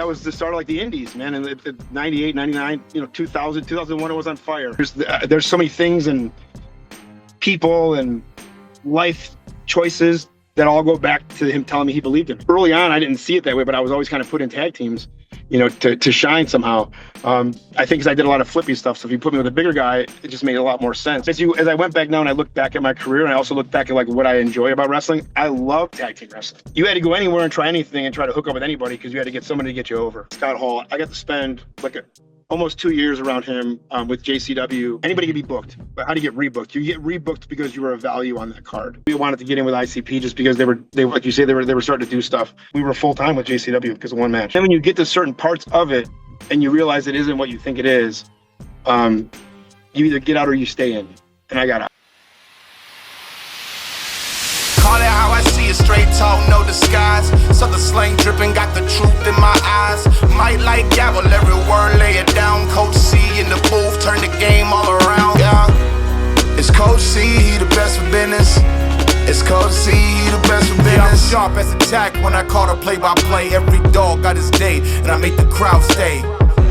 was the start of like the indies, man. And 98, 99, 2000, 2001, it was on fire. There's so many things and people and life choices that all go back to him telling me he believed in me. Early on, I didn't see it that way, but I was always kind of put in tag teams, to shine somehow. I think because I did a lot of flippy stuff, so if you put me with a bigger guy, it just made a lot more sense. As I went back now and I looked back at my career, and I also looked back at like what I enjoy about wrestling, I love tag team wrestling. You had to go anywhere and try anything and try to hook up with anybody because you had to get somebody to get you over. Scott Hall, I got to spend almost 2 years around him with JCW. Anybody could be booked, but how do you get rebooked? You get rebooked because you were a value on that card. We wanted to get in with ICP just because they were like you say, they were starting to do stuff. We were full time with JCW because of one match. And when you get to certain parts of it and you realize it isn't what you think it is, you either get out or you stay in. And I got out. Call it how I see it, straight talk, no disguise. So the slang dripping, got the truth in my eyes. Might like gavel, every word, lay it down. Coach C in the booth, turn the game all around. Yeah, it's Coach C, he the best for business. It's Coach C, he the best for business. Yeah, I'm sharp as attack when I call the play-by-play. Every dog got his day, and I make the crowd stay.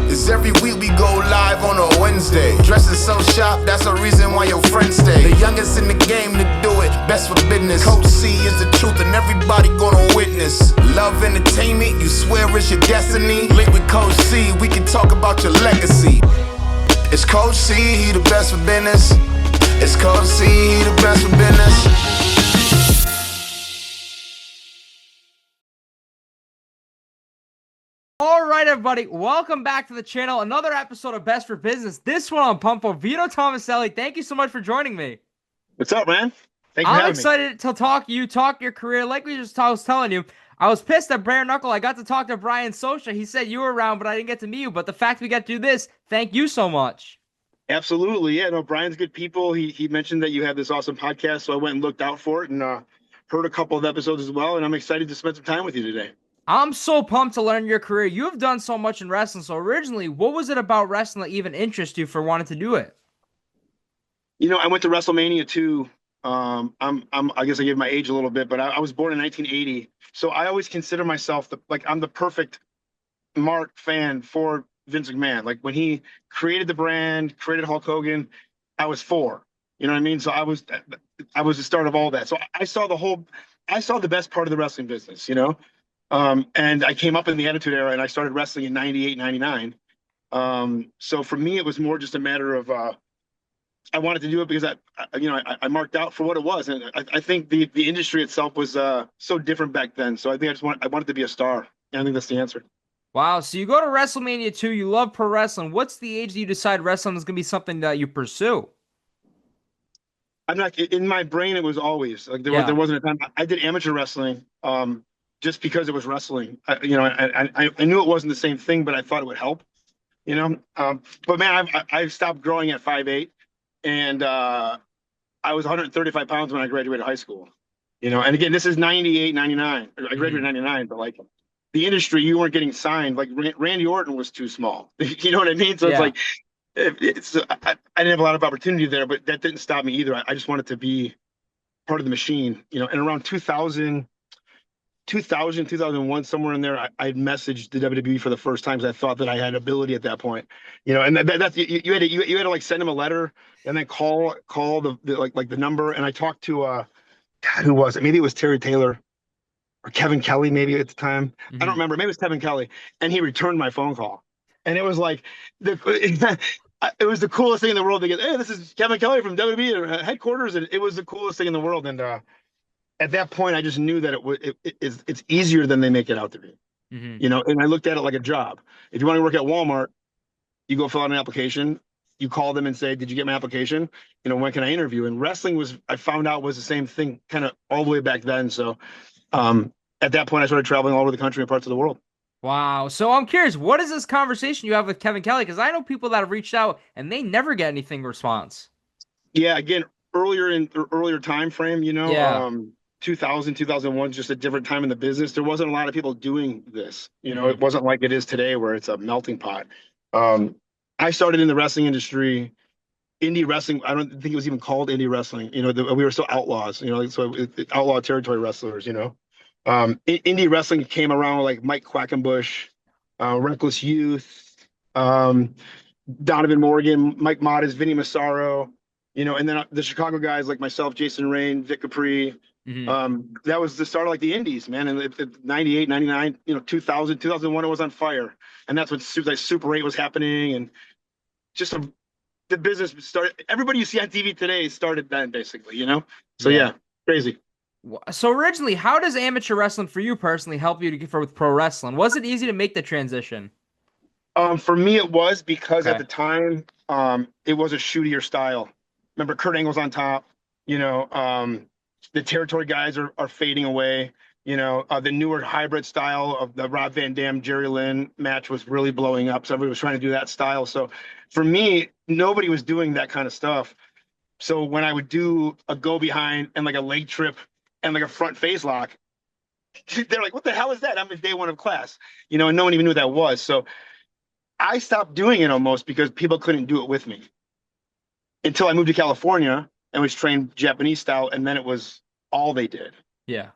Cause every week we go live on a Wednesday. Dressing so sharp, that's a reason why your friends stay. The youngest in the game to do it, best for business. Coach C is the truth and everybody gonna witness. Love entertainment, you swear it's your destiny. Link with Coach C, we can talk about your legacy. It's Coach C, he the best for business. It's Coach C, he the best for business. All right, everybody, welcome back to the channel. Another episode of Best for Business. This one on Pump Up. Vito Thomaselli, thank you so much for joining me. What's up, man? Thank you for having me. I'm excited to talk to you, talk your career. Like I was telling you, I was pissed at Bare Knuckle. I got to talk to Brian Socha. He said you were around, but I didn't get to meet you. But the fact we got to do this, thank you so much. Absolutely. Yeah, no, Brian's good people. He mentioned that you have this awesome podcast, so I went and looked out for it and heard a couple of episodes as well, and I'm excited to spend some time with you today. I'm so pumped to learn your career. You've done so much in wrestling. So originally, what was it about wrestling that even interested you for wanting to do it? I went to WrestleMania 2. I guess I gave my age a little bit, but I was born in 1980. So I always consider myself I'm the perfect mark fan for Vince McMahon. Like when he created the brand, created Hulk Hogan, I was 4. You know what I mean? So I was the start of all that. So I saw the best part of the wrestling business, and I came up in the Attitude Era and I started wrestling in 98, 99. So for me, it was more just a matter of, I wanted to do it because I marked out for what it was. And I think the industry itself was so different back then. So I think I wanted to be a star. And I think that's the answer. Wow. So you go to WrestleMania 2, you love pro wrestling. What's the age that you decide wrestling is going to be something that you pursue? I'm not, in my brain, it was always like there wasn't a time. I did amateur wrestling. Just because it was wrestling, I knew it wasn't the same thing, but I thought it would help, But man, I've stopped growing at 5'8", and I was 135 pounds when I graduated high school, And again, this is 98, 99. I graduated in 99, but like the industry, you weren't getting signed. Like Randy Orton was too small. You know what I mean? So it's like I didn't have a lot of opportunity there, but that didn't stop me either. I just wanted to be part of the machine, And around 2000, 2001, somewhere in there, I had messaged the WWE for the first time because I thought that I had ability at that point, And that's you had to like send him a letter and then call the number. And I talked to God, who was it? Maybe it was Terry Taylor or Kevin Kelly, maybe at the time. I don't remember. Maybe it was Kevin Kelly, and he returned my phone call, and it was like it was the coolest thing in the world to get. Hey, this is Kevin Kelly from WWE headquarters, and it was the coolest thing in the world. And at that point, I just knew that it's easier than they make it out to be, And I looked at it like a job. If you want to work at Walmart, you go fill out an application. You call them and say, "Did you get my application? When can I interview?" And wrestling I found out was the same thing, kind of all the way back then. So, at that point, I started traveling all over the country and parts of the world. Wow. So I'm curious, what is this conversation you have with Kevin Kelly? Because I know people that have reached out and they never get anything response. Yeah. Again, earlier time frame, 2000, 2001, just a different time in the business. There wasn't a lot of people doing this. It wasn't like it is today where it's a melting pot. I started in the wrestling industry, indie wrestling. I don't think it was even called indie wrestling. We were still outlaws, so outlaw territory wrestlers, Indie wrestling came around with like Mike Quackenbush, Reckless Youth, um, Donovan Morgan, Mike Modis, Vinny Massaro, and then the Chicago guys like myself, Jason Rain, Vic Capri. Hmm. That was the start of like the indies, man. And 98, 99, 2000, 2001, it was on fire. And that's when like Super 8 was happening. And just the business started. Everybody you see on TV today started then, basically, So Yeah. yeah, crazy. So originally, how does amateur wrestling for you personally help you to get for with pro wrestling? Was it easy to make the transition? For me, it was because at Okay. the time, it was a shootier style. Remember, Kurt Angle's on top. The territory guys are fading away. The newer hybrid style of the Rob Van Dam, Jerry Lynn match was really blowing up. So everybody was trying to do that style. So for me, nobody was doing that kind of stuff. So when I would do a go behind and like a leg trip and like a front face lock, they're like, "What the hell is that?" I'm in day one of class, and no one even knew what that was. So I stopped doing it almost because people couldn't do it with me until I moved to California and was trained Japanese style, and then it was all they did. Yeah.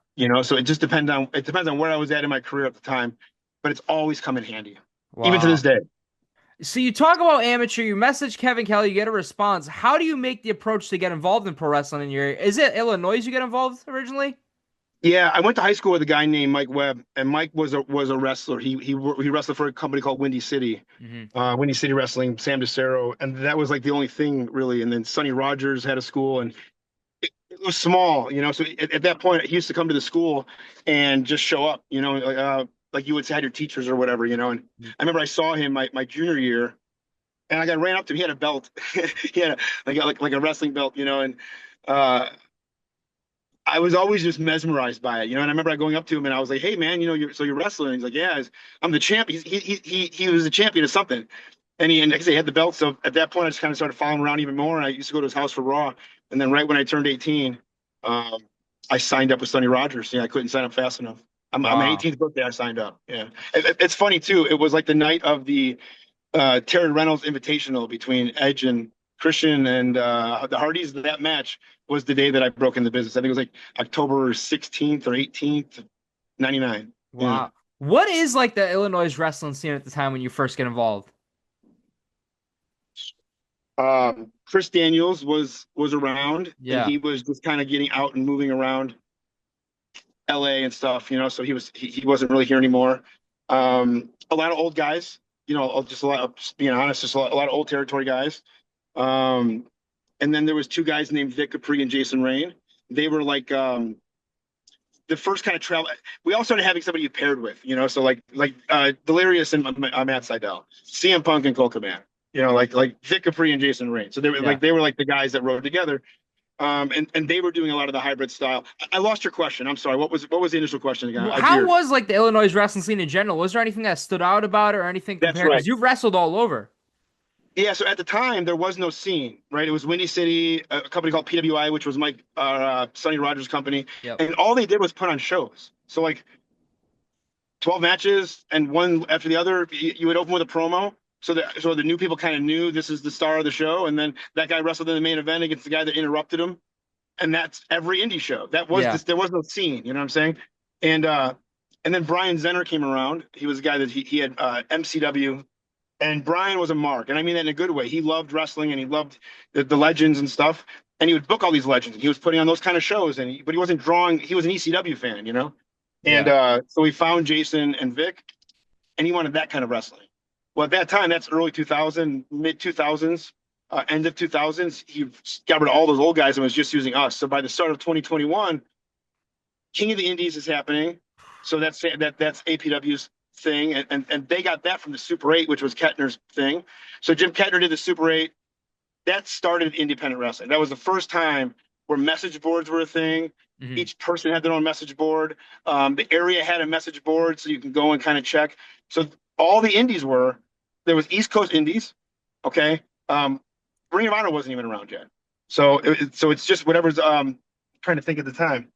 So it just depends on where I was at in my career at the time, but it's always come in handy, even to Wow. this day. So you talk about amateur, you message Kevin Kelly, you get a response. How do you make the approach to get involved in pro wrestling in your area? Is it Illinois you get involved originally? Yeah, I went to high school with a guy named Mike Webb, and Mike was a wrestler. He wrestled for a company called Windy City, Hmm. Windy City Wrestling, Sam DeCero, and that was like the only thing really. And then Sonny Rogers had a school, and it was small, So at that point, he used to come to the school and just show up, like you would say, had your teachers or whatever, And I remember I saw him my junior year, and I ran up to him. He had a belt, he had like a wrestling belt, And I was always just mesmerized by it, And I remember going up to him and I was like, "Hey, man, you're wrestling." He's like, "Yeah, I'm the champ." He was a champion of something, and like I say, he had the belt. So at that point, I just kind of started following him around even more. And I used to go to his house for Raw. And then right when I turned 18, um, I signed up with Sonny Rogers. Yeah, I couldn't sign up fast enough. On my Wow. 18th birthday, I signed up. Yeah, it's funny too. It was like the night of the Terry Reynolds Invitational between Edge and Christian and the Hardys. That match was the day that I broke in the business. I think it was like October 16th or 18th, 99. Yeah. Wow. What is like the Illinois wrestling scene at the time when you first get involved? Chris Daniels was around, and Yeah. he was just kind of getting out and moving around LA and stuff, So he wasn't really here anymore. A lot of old guys, just a lot of, just being honest, just a lot of old territory guys. Um, and then there was two guys named Vic Capri and Jason Rain. They were like the first kind of travel. We all started having somebody you paired with, So like Delirious and Matt Sydal, CM Punk and Cole Cabana, like Vic Capri and Jason Rain. So Yeah. they were like the guys that rode together. And they were doing a lot of the hybrid style. I lost your question. I'm sorry. What was the initial question again? I How veered. was like the Illinois wrestling scene in general? Was there anything that stood out about it or anything That's compared? right. Because you've wrestled all over. Yeah. So at the time, there was no scene, right? It was Windy City, a company called PWI, which was Mike Sonny Rogers' company, Yep. and all they did was put on shows. So like 12 matches and one after the other. You would open with a promo. So the new people kind of knew this is the star of the show, and then that guy wrestled in the main event against the guy that interrupted him. And that's every indie show. Yeah. There was no scene, you know what I'm saying? And then Brian Zenner came around. He was a guy that he had MCW, and Brian was a mark, and I mean that in a good way. He loved wrestling and he loved the legends and stuff, and he would book all these legends. He was putting on those kind of shows, but he wasn't drawing. He was an ECW fan, And so he found Jason and Vic, and he wanted that kind of wrestling. Well, at that time, that's early 2000, mid 2000s. End of 2000s, he got rid of all those old guys and was just using us. So by the start of 2021, King of the Indies is happening. So that's APW's thing, and they got that from the Super 8, which was Kettner's thing. So Jim Kettner did the Super 8. That started independent wrestling. That was the first time where message boards were a thing. Mhm. Each person had their own message board. The area had a message board, so you can go and kind of check. So all the indies there was East Coast indies, okay. Ring of Honor wasn't even around yet. So it's just whatever's trying to think at the time.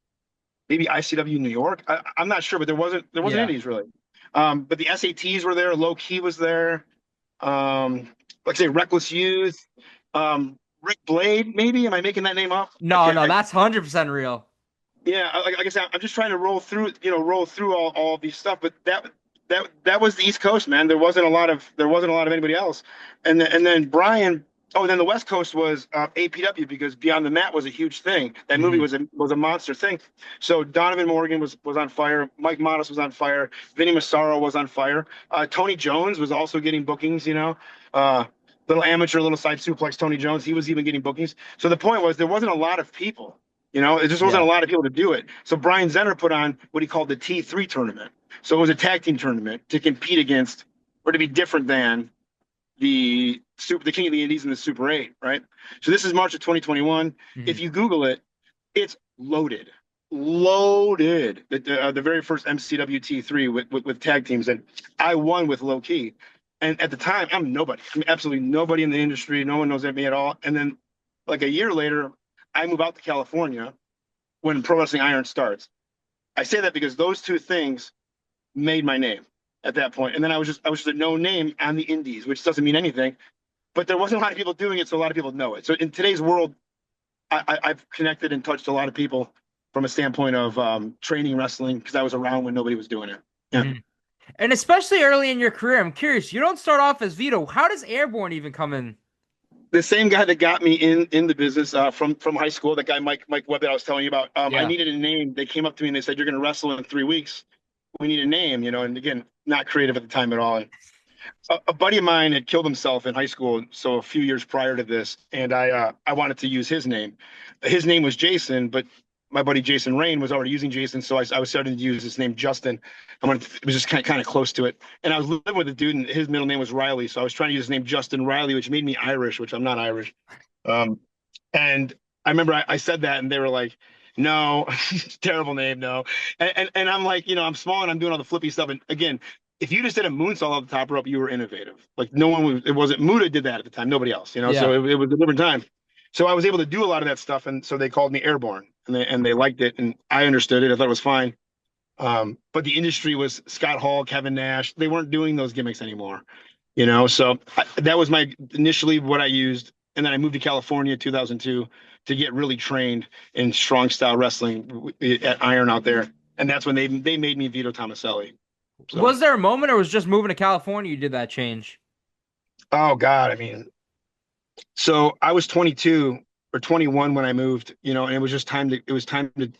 Maybe ICW New York. I'm not sure, but there wasn't Yeah. indies really. But the SATs were there. Low Key was there. Like I say, Reckless Youth. Rick Blade, maybe. Am I making that name up? No, that's 100% real. Yeah, like I said, I'm just trying to roll through all of these stuff. But that was the East Coast, man. There wasn't a lot of anybody else, and then Brian. Oh, then the West Coast was APW because Beyond the Mat was a huge thing. That movie Mhm. was a monster thing. So Donovan Morgan was on fire. Mike Modest was on fire. Vinny Massaro was on fire. Tony Jones was also getting bookings. Little amateur, little side suplex. Tony Jones, he was even getting bookings. So the point was there wasn't a lot of people. It just wasn't Yeah. a lot of people to do it. So Brian Zenner put on what he called the T3 tournament. So it was a tag team tournament to compete against or to be different than the King of the Indies and the Super 8, right? So this is March of 2021. If Mhm. you Google it, it's loaded, loaded. The very first MCW T3 with tag teams, and I won with Low Key. And at the time, I'm nobody. I'm absolutely nobody in the industry. No one knows me at all. And then, like a year later, I move out to California when Pro Wrestling Iron starts. I say that because those two things made my name at that point. And then I was just a known name on the indies, which doesn't mean anything. But there wasn't a lot of people doing it, so a lot of people know it. So in today's world, I've connected and touched a lot of people from a standpoint of training wrestling because I was around when nobody was doing it. Yeah. Mhm. And especially early in your career, I'm curious. You don't start off as Vito. How does Airborne even come in? The same guy that got me in the business from high school, that guy Mike Webb that I was telling you about. I Yeah. needed a name. They came up to me and they said, "You're going to wrestle in 3 weeks. We need a name." And again, not creative at the time at all. And a buddy of mine had killed himself in high school, so a few years prior to this, and I wanted to use his name. His name was Jason, but my buddy Jason Rain was already using Jason, so I was starting to use his name Justin. It was just kind of close to it, and I was living with a dude, and his middle name was Riley, so I was trying to use his name Justin Riley, which made me Irish, which I'm not Irish. Um, and I remember I said that, and they were like, "No, terrible name, no." And I'm like, I'm small and I'm doing all the flippy stuff, and again, if you just did a moonsault off the top rope, you were innovative. Like no one was. It wasn't Muda did that at the time. Nobody else. Yeah. So it was a different time. So I was able to do a lot of that stuff, and so they called me Airborne, and they liked it, and I understood it. I thought it was fine. But the industry was Scott Hall, Kevin Nash. They weren't doing those gimmicks anymore. So that was my initially what I used, and then I moved to California 2002 to get really trained in strong style wrestling at Iron out there, and that's when they made me Vito Thomaselli. So. Was there a moment, or was just moving to California you did that change? Oh God, I mean, so I was 22 or 21 when I moved, and it was just time to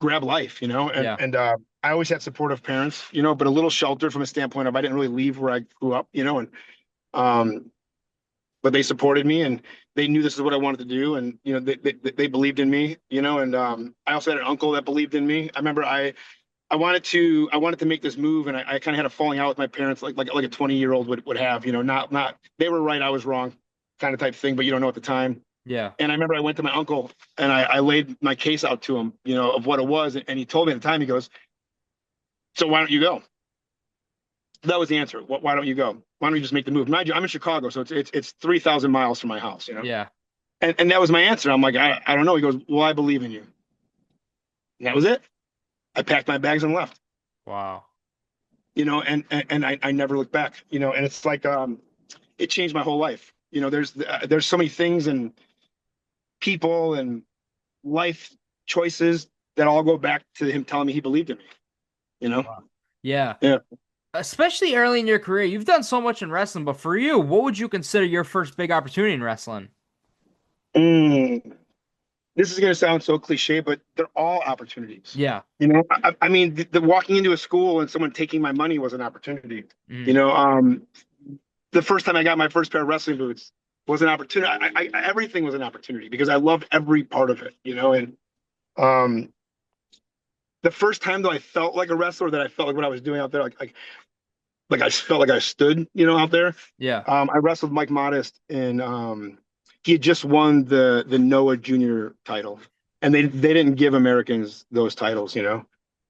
grab life, Yeah. and I always had supportive parents, but a little sheltered from a standpoint of I didn't really leave where I grew up, and um, but they supported me and they knew this is what I wanted to do, and they believed in me, and I also had an uncle that believed in me. I remember I wanted to make this move, and I kind of had a falling out with my parents, like a 20-year-old would have, not they were right, I was wrong, kind of type thing, but you don't know at the time. Yeah. And I remember I went to my uncle and I laid my case out to him, of what it was, and he told me at the time, he goes, "So why don't you go?" That was the answer. Why don't you go? Why don't you just make the move? Mind you, I'm in Chicago, so it's 3,000 miles from my house, Yeah. And that was my answer. I'm like, I don't know. He goes, "Well, I believe in you." And that was it. I packed my bags and left. Wow. And I never looked back. And it's like it changed my whole life. There's so many things and people and life choices that all go back to him telling me he believed in me. Wow. Yeah. Yeah. Especially early in your career, you've done so much in wrestling, but for you, what would you consider your first big opportunity in wrestling? This is going to sound so cliche, but they're all opportunities. Yeah. I mean, the walking into a school and someone taking my money was an opportunity. Mhm. The first time I got my first pair of wrestling boots was an opportunity. Everything was an opportunity because I loved every part of it, and the first time that I felt like a wrestler, that I felt like what I was doing out there, like I felt like I stood, out there. Yeah. I wrestled Mike Modest, and he had just won the Noah Junior title, and they didn't give Americans those titles,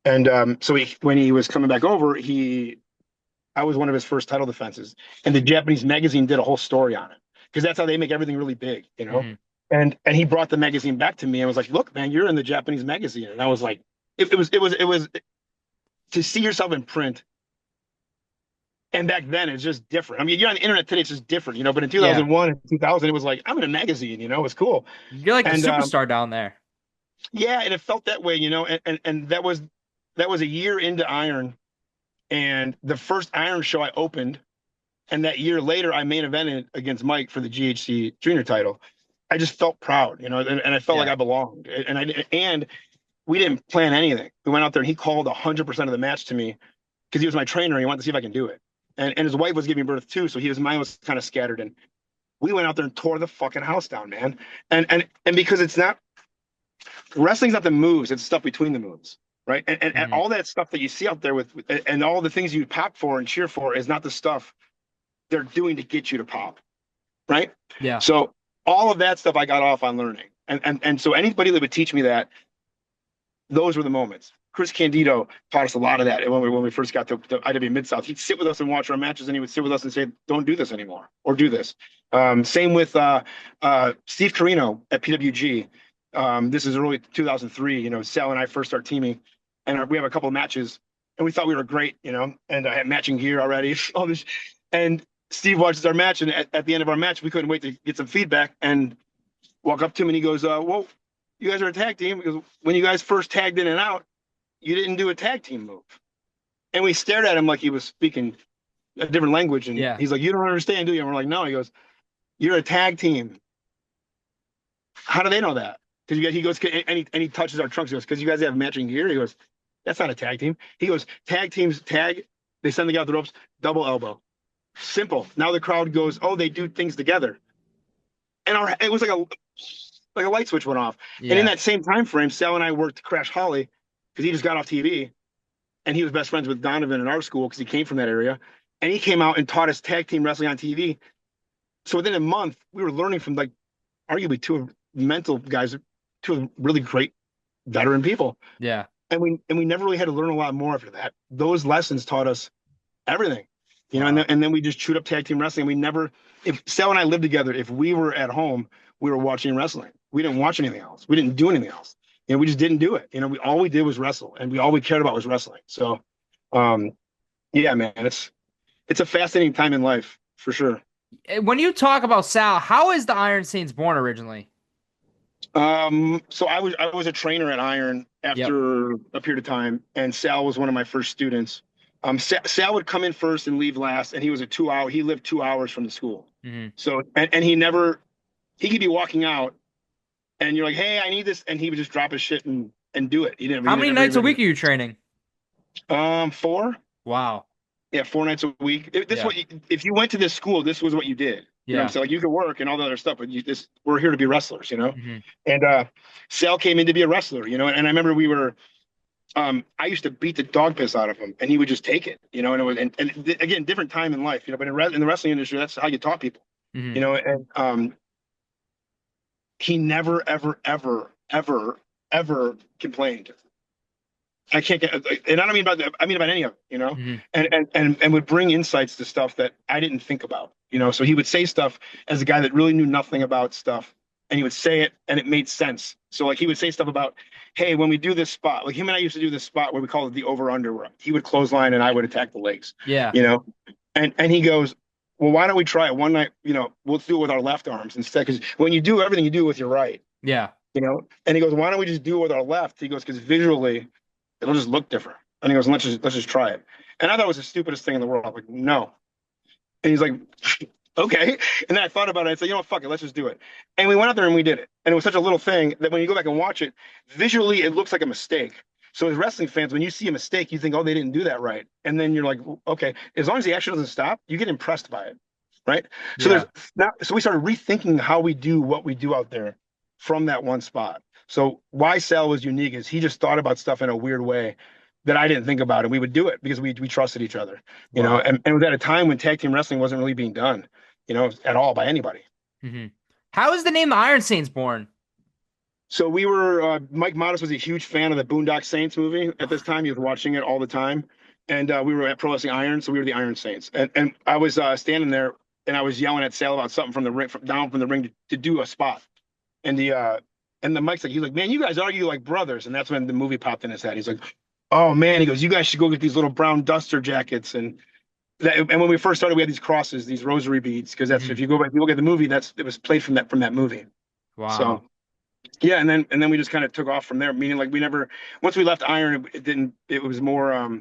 And so when he was coming back over, I was one of his first title defenses, and the Japanese magazine did a whole story on it because that's how they make everything really big, Mhm. And he brought the magazine back to me and was like, "Look, man, you're in the Japanese magazine," and I was like, it was to see yourself in print. And back then, it's just different. I mean, you're on the internet today; it's just different, But in 2001 and 2000, it was like I'm in a magazine, It was cool. You're like a And superstar down there. yeah, and it felt that way, And that was a year into Iron, And the first Iron show I opened, and that year later I main evented against Mike for the GHC junior title. I just felt proud, and I felt like I belonged. And we didn't plan anything. We went out there and he called 100% of the match to me because he was my trainer and he wanted to see if I can do it. And his wife was giving birth too, so his mind was kind of scattered. And we went out there and tore the fucking house down, man. And because it's not wrestling's not the moves, it's stuff between the moves. Right. And all that stuff that you see out there and all the things you pop for and cheer for is not the stuff they're doing to get you to pop. Right. Yeah. So all of that stuff I got off on learning. And so anybody that would teach me that, those were the moments. Chris Candido taught us a lot of that when we first got to IWA Mid-South. He'd sit with us and watch our matches, and he would sit with us and say, don't do this anymore, or do this. Same with Steve Carino at PWG. This is early 2003. Sal and I first start teaming, and we have a couple of matches, and we thought we were great, and I had matching gear already. All this, and Steve watches our match, and at the end of our match, we couldn't wait to get some feedback, and walk up to him, and he goes, "Whoa, you guys are a tag team, because when you guys first tagged in and out, you didn't do a tag team move." And we stared at him like he was speaking a different language. And he's like, "You don't understand, do you?" And we're like, "No." He goes, "You're a tag team." How do they know that? Because he goes, and he touches our trunks. He goes, "Because you guys have matching gear." He goes, "That's not a tag team." He goes, "Tag teams tag. They send the guy off the ropes, double elbow. Simple." Now the crowd goes, "Oh, they do things together." And it was like a light switch went off. Yeah. And in that same time frame, Sal and I worked Crash Holly because he just got off TV, and he was best friends with Donovan in our school because he came from that area. And he came out and taught us tag team wrestling on TV. So within a month, we were learning from arguably two mental guys, two really great veteran people. Yeah. And we never really had to learn a lot more after that. Those lessons taught us everything, wow. And then we just chewed up tag team wrestling. If Sal and I lived together, if we were at home, we were watching wrestling. We didn't watch anything else. We didn't do anything else. We just didn't do it. All we did was wrestle, and all we cared about was wrestling. So, yeah, man, it's a fascinating time in life for sure. When you talk about Sal, how is the Iron Saints born originally? So I was a trainer at Iron after a period of time, and Sal was one of my first students. Sal would come in first and leave last, and he was he lived 2 hours from the school. Mm-hmm. So, and he could be walking out, and you're like, "Hey, I need this," and he would just drop his shit and do it. How many nights a week are you training? 4. Wow. Yeah, 4 nights a week. If you went to this school, this was what you did. Yeah. So you could work and all the other stuff, but we're here to be wrestlers, Mm-hmm. And Sal came in to be a wrestler, and I remember we were. I used to beat the dog piss out of him, and he would just take it, and it was, and again, different time in life, but in the wrestling industry, that's how you taught people, mm-hmm. And he never, ever, ever, ever, ever complained. I can't get, and I don't mean about that. I mean about any of it, mm-hmm. and would bring insights to stuff that I didn't think about, So he would say stuff as a guy that really knew nothing about stuff, and he would say it, and it made sense. So he would say stuff about, "Hey, when we do this spot," like him and I used to do this spot where we call it the over/under, where he would clothesline and I would attack the legs. Yeah. And he goes, "Well, why don't we try it one night? We'll do it with our left arms instead, because when you do everything, you do it with your right." Yeah. And he goes, "Why don't we just do it with our left?" He goes, "Because visually, it'll just look different." And he goes, let's just try it. And I thought it was the stupidest thing in the world. I'm like, "No." And he's like, "Okay." And then I thought about it. I said, "Fuck it. Let's just do it." And we went out there and we did it. And it was such a little thing that when you go back and watch it, visually, it looks like a mistake. So as wrestling fans, when you see a mistake, you think, "Oh, they didn't do that right." And then you're like, "Okay." As long as the action doesn't stop, you get impressed by it. Right. So so we started rethinking how we do what we do out there from that one spot. So why Sal was unique is he just thought about stuff in a weird way that I didn't think about, and we would do it because we trusted each other, and it was at a time when tag team wrestling wasn't really being done, at all by anybody. Mm-hmm. How is the name the Iron Saints born? So we were, Mike Modest was a huge fan of the Boondock Saints movie at this time. He was watching it all the time, and we were at Pro Wrestling Iron, so we were the Iron Saints. And I was standing there, and I was yelling at Sal about something from the ring, down from the ring to do a spot, and the Mike's like, he's like, "Man, you guys argue like brothers," and that's when the movie popped in his head. He's like, "Oh man," he goes, "you guys should go get these little brown duster jackets." And when we first started, we had these crosses, these rosary beads, because that's, mm-hmm. If you go back, you look at the movie, it was played from that movie. Wow. So yeah, and then we just kind of took off from there. Meaning, like, we never, once we left Iron, it was more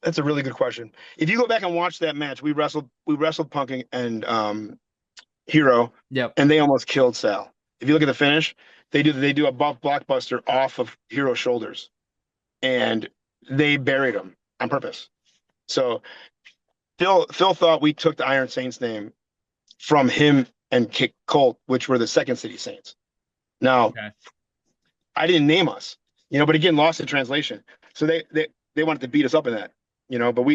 That's a really good question. If you go back and watch that match, we wrestled Punk and Hero, Yep. and they almost killed Sal. If you look at the finish, they do a buff blockbuster off of Hero's shoulders, and they buried him on purpose. So Phil thought we took the Iron Saints name from him and Kick Colt, which were the Second City Saints. Now, Okay. I didn't name us, but again, lost in translation. So they wanted to beat us up in that, but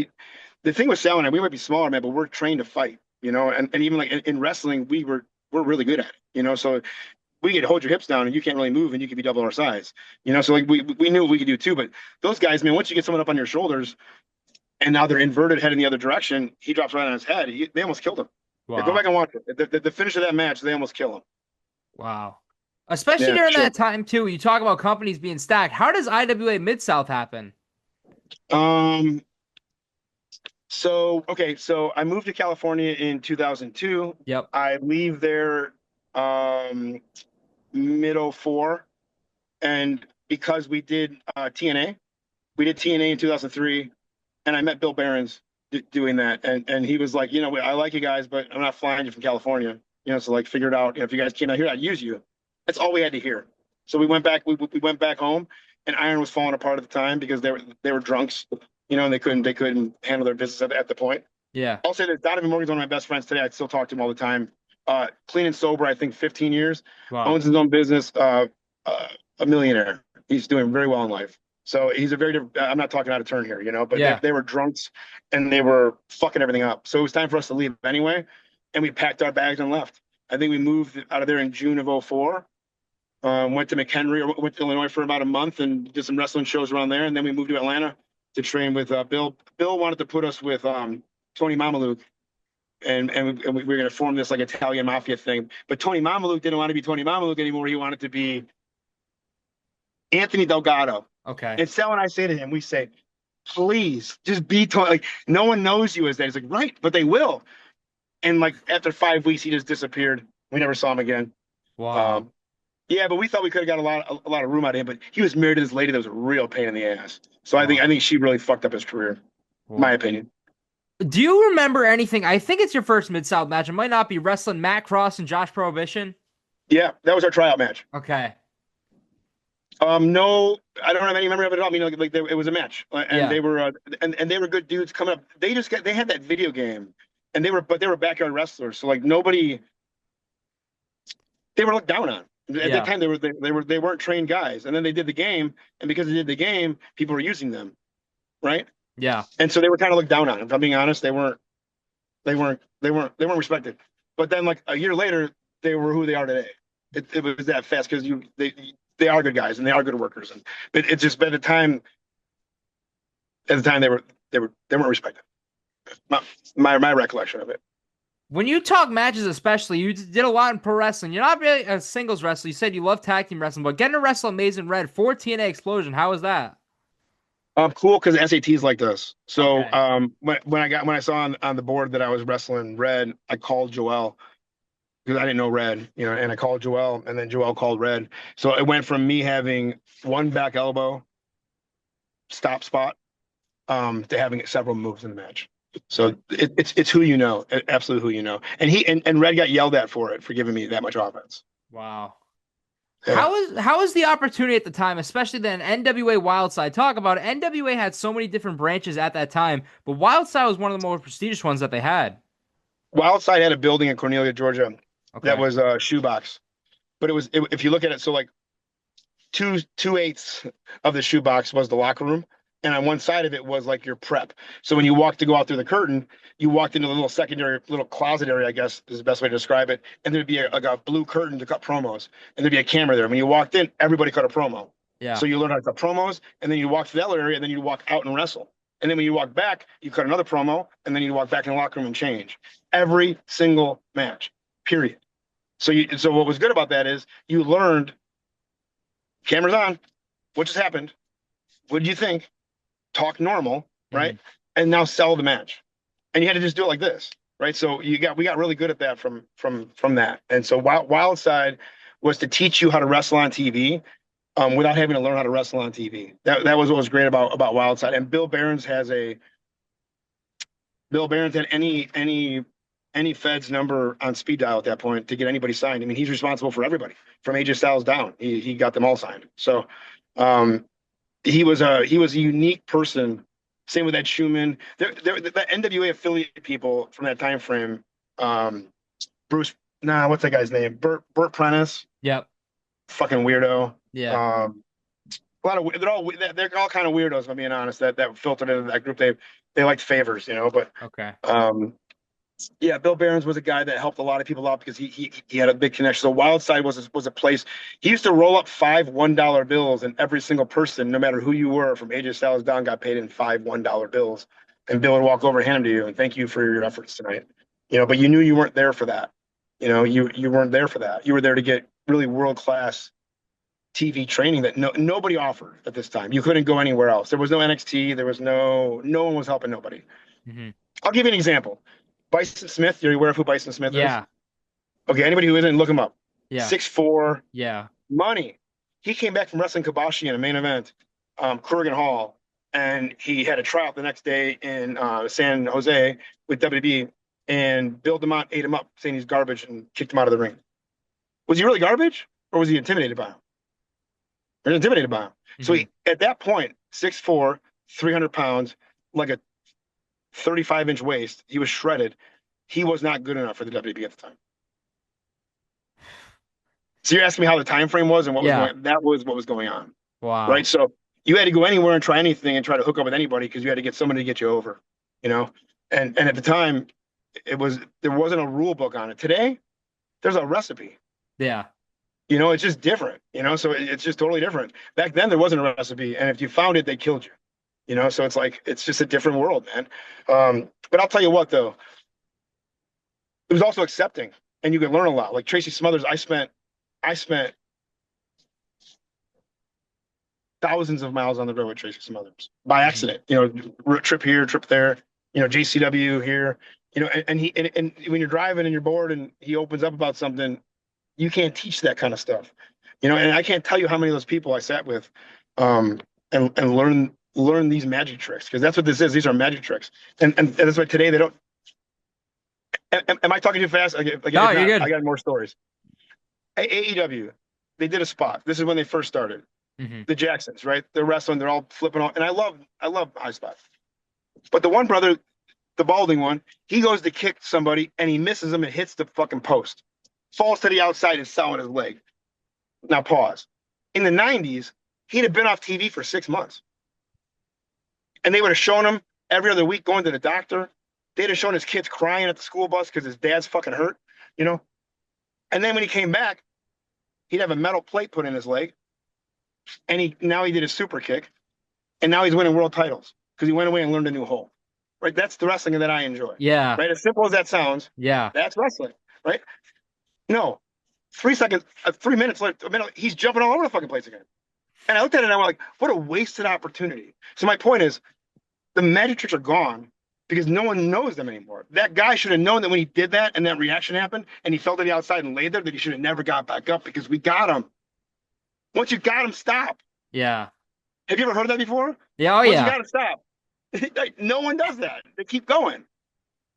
the thing with Sal and I, we might be smaller, man, but we're trained to fight, and even like in wrestling, we're really good at it, so we could hold your hips down and you can't really move and you could be double our size, so like we knew what we could do too. But those guys, man, once you get someone up on your shoulders and now they're inverted heading the other direction, he drops right on his head. They almost killed him. Wow. Go back and watch it. The finish of that match, they almost kill him. Wow. Especially during that time too. You talk about companies being stacked. How does IWA Mid-South happen? So I moved to California in 2002. Yep. I leave there mid 04, and because we did TNA in 2003, and I met Bill Behrens doing that, and he was like, I like you guys, but I'm not flying you from California, so like figure it out. If you guys came out here, I'd use you. That's all we had to hear. So we went back. We went back home, and Iron was falling apart at the time because they were drunks, and they couldn't handle their business at the point. Yeah. I'll say that Donovan Morgan's one of my best friends today. I still talk to him all the time. Clean and sober, I think 15 years. Wow. Owns his own business. A millionaire. He's doing very well in life. So he's a very different. I'm not talking out of turn here, but Yeah. they were drunks and they were fucking everything up. So it was time for us to leave anyway, and we packed our bags and left. I think we moved out of there in June of 04. Went to McHenry, or went to Illinois for about a month and did some wrestling shows around there, and then we moved to Atlanta to train with Bill. Bill wanted to put us with Tony Mamaluke, and we were going to form this like Italian mafia thing. But Tony Mamaluke didn't want to be Tony Mamaluke anymore. He wanted to be Anthony Delgado. Okay. And Sal and I say to him, we say, please just be Tony. Like, no one knows you as that. He's like, right, but they will. And like after 5 weeks, he just disappeared. We never saw him again. Wow. Yeah, but we thought we could have got a lot of room out of him. But he was married to this lady that was a real pain in the ass. So I think she really fucked up his career, my opinion. Do you remember anything? I think it's your first Mid-South match. It might not be, wrestling Matt Cross and Josh Prohibition. Yeah, that was our tryout match. Okay. No, I don't have any memory of it at all. I mean, it was a match, and they were and they were good dudes coming up. They had that video game, and they were backyard wrestlers. So like nobody, they were looked down on. At that time, they weren't trained guys, and then they did the game, and because they did the game, people were using them, right? Yeah. And so they were kind of looked down on. If I'm being honest, they weren't respected. But then like a year later, they were who they are today. It was that fast because they are good guys and they are good workers, but it's just at the time they weren't respected. My recollection of it. When you talk matches, especially, you did a lot in pro wrestling. You're not really a singles wrestler. You said you love tag team wrestling, but getting to wrestle Amazing Red for TNA Xplosion, how was that? Cool, because SATs like this. So Okay. when I saw on the board that I was wrestling Red, I called Joel because I didn't know Red, and I called Joel, and then Joel called Red. So it went from me having one back elbow stop spot to having several moves in the match. So it's who you know, absolutely who you know. And Red got yelled at for giving me that much offense. Wow. Yeah. How was the opportunity at the time, especially then NWA Wildside? Talk about it. NWA had so many different branches at that time, but Wildside was one of the more prestigious ones that they had. Wildside had a building in Cornelia, Georgia, Okay. that was a shoebox, but if you look at it, so like 2/8 of the shoebox was the locker room, and on one side of it was like your prep. So when you walked to go out through the curtain, you walked into the little secondary, little closet area, I guess is the best way to describe it. And there'd be a blue curtain to cut promos, and there'd be a camera there. When you walked in, everybody cut a promo. Yeah. So you learn how to cut promos, and then you walk to the other area, and then you walk out and wrestle. And then when you walk back, you cut another promo, and then you walk back in the locker room and change. Every single match, period. So what was good about that is you learned, cameras on, what just happened, what did you think, talk normal, right? And now sell the match. And you had to just do it like this, right? So we got really good at that from that. And so Wildside was to teach you how to wrestle on TV, without having to learn how to wrestle on TV. That was what was great about Wildside. And Bill Barron's had any Fed's number on speed dial at that point to get anybody signed. I mean, he's responsible for everybody from AJ Styles down. He got them all signed. So he was a unique person. Same with Ed Schumann. The NWA affiliate people from that time frame. Bruce, what's that guy's name? Burt Prentice. Yep. Fucking weirdo. Yeah. A lot of they're all kind of weirdos. If I'm being honest. That filtered into that group. They liked favors, But okay. Yeah, Bill Barons was a guy that helped a lot of people out because he had a big connection. So Wildside was a place. He used to roll up 5 $1 bills, and every single person, no matter who you were, from AJ Styles down, got paid in 5 $1 bills. And Bill would walk over, hand them to you, and thank you for your efforts tonight. But you knew you weren't there for that. You weren't there for that. You were there to get really world-class TV training that nobody offered at this time. You couldn't go anywhere else. There was no NXT. There was no one was helping nobody. Mm-hmm. I'll give you an example. Bison Smith, you're aware of who Bison Smith is? Yeah. Okay, anybody who isn't, look him up. Yeah. 6'4". Yeah. Money. He came back from wrestling Kabashi in a main event, Kurgan Hall, and he had a tryout the next day in San Jose with WWE, and Bill DeMott ate him up, saying he's garbage, and kicked him out of the ring. Was he really garbage, or was he intimidated by him? Or intimidated by him. Mm-hmm. So he, at that point, 6'4", 300 pounds, like a 35-inch waist. He was shredded. He was not good enough for the WWE at the time. So you're asking me how the time frame was and what was going on. That was what was going on. Wow. Right. So you had to go anywhere and try anything and try to hook up with anybody because you had to get somebody to get you over. And at the time, there wasn't a rule book on it. Today, there's a recipe. Yeah. It's just different. So it's just totally different. Back then, there wasn't a recipe, and if you found it, they killed you. So it's like, it's just a different world, man. But I'll tell you what, though, it was also accepting, and you could learn a lot. Like Tracy Smothers, I spent thousands of miles on the road with Tracy Smothers by accident. Trip here, trip there. JCW here. And when you're driving and you're bored, and he opens up about something, you can't teach that kind of stuff. And I can't tell you how many of those people I sat with, and learn these magic tricks, because that's what this is. These are magic tricks, and that's why today they don't. Am I talking too fast? No, you're good. I got more stories. AEW, they did a spot. This is when they first started. Mm-hmm. The Jacksons, right? They're wrestling. They're all flipping off, and I love high spots. But the one brother, the balding one, he goes to kick somebody and he misses him and hits the fucking post, falls to the outside and selling his leg. Now pause. In the 90s, he'd have been off TV for 6 months. And they would have shown him every other week going to the doctor. They'd have shown his kids crying at the school bus because his dad's fucking hurt, And then when he came back, he'd have a metal plate put in his leg. And now he did a super kick. And now he's winning world titles because he went away and learned a new hole. Right? That's the wrestling that I enjoy. Yeah. Right? As simple as that sounds. Yeah. That's wrestling. Right? No. 3 seconds, 3 minutes later, he's jumping all over the fucking place again. And I looked at it and I went like, what a wasted opportunity. So my point is, the magic tricks are gone because no one knows them anymore. That guy should have known that when he did that and that reaction happened and he fell to the outside and laid there, that he should have never got back up because we got him. Once you got him, stop. Yeah. Have you ever heard that before? Yeah. Oh, Once yeah. you got to stop. No one does that. They keep going.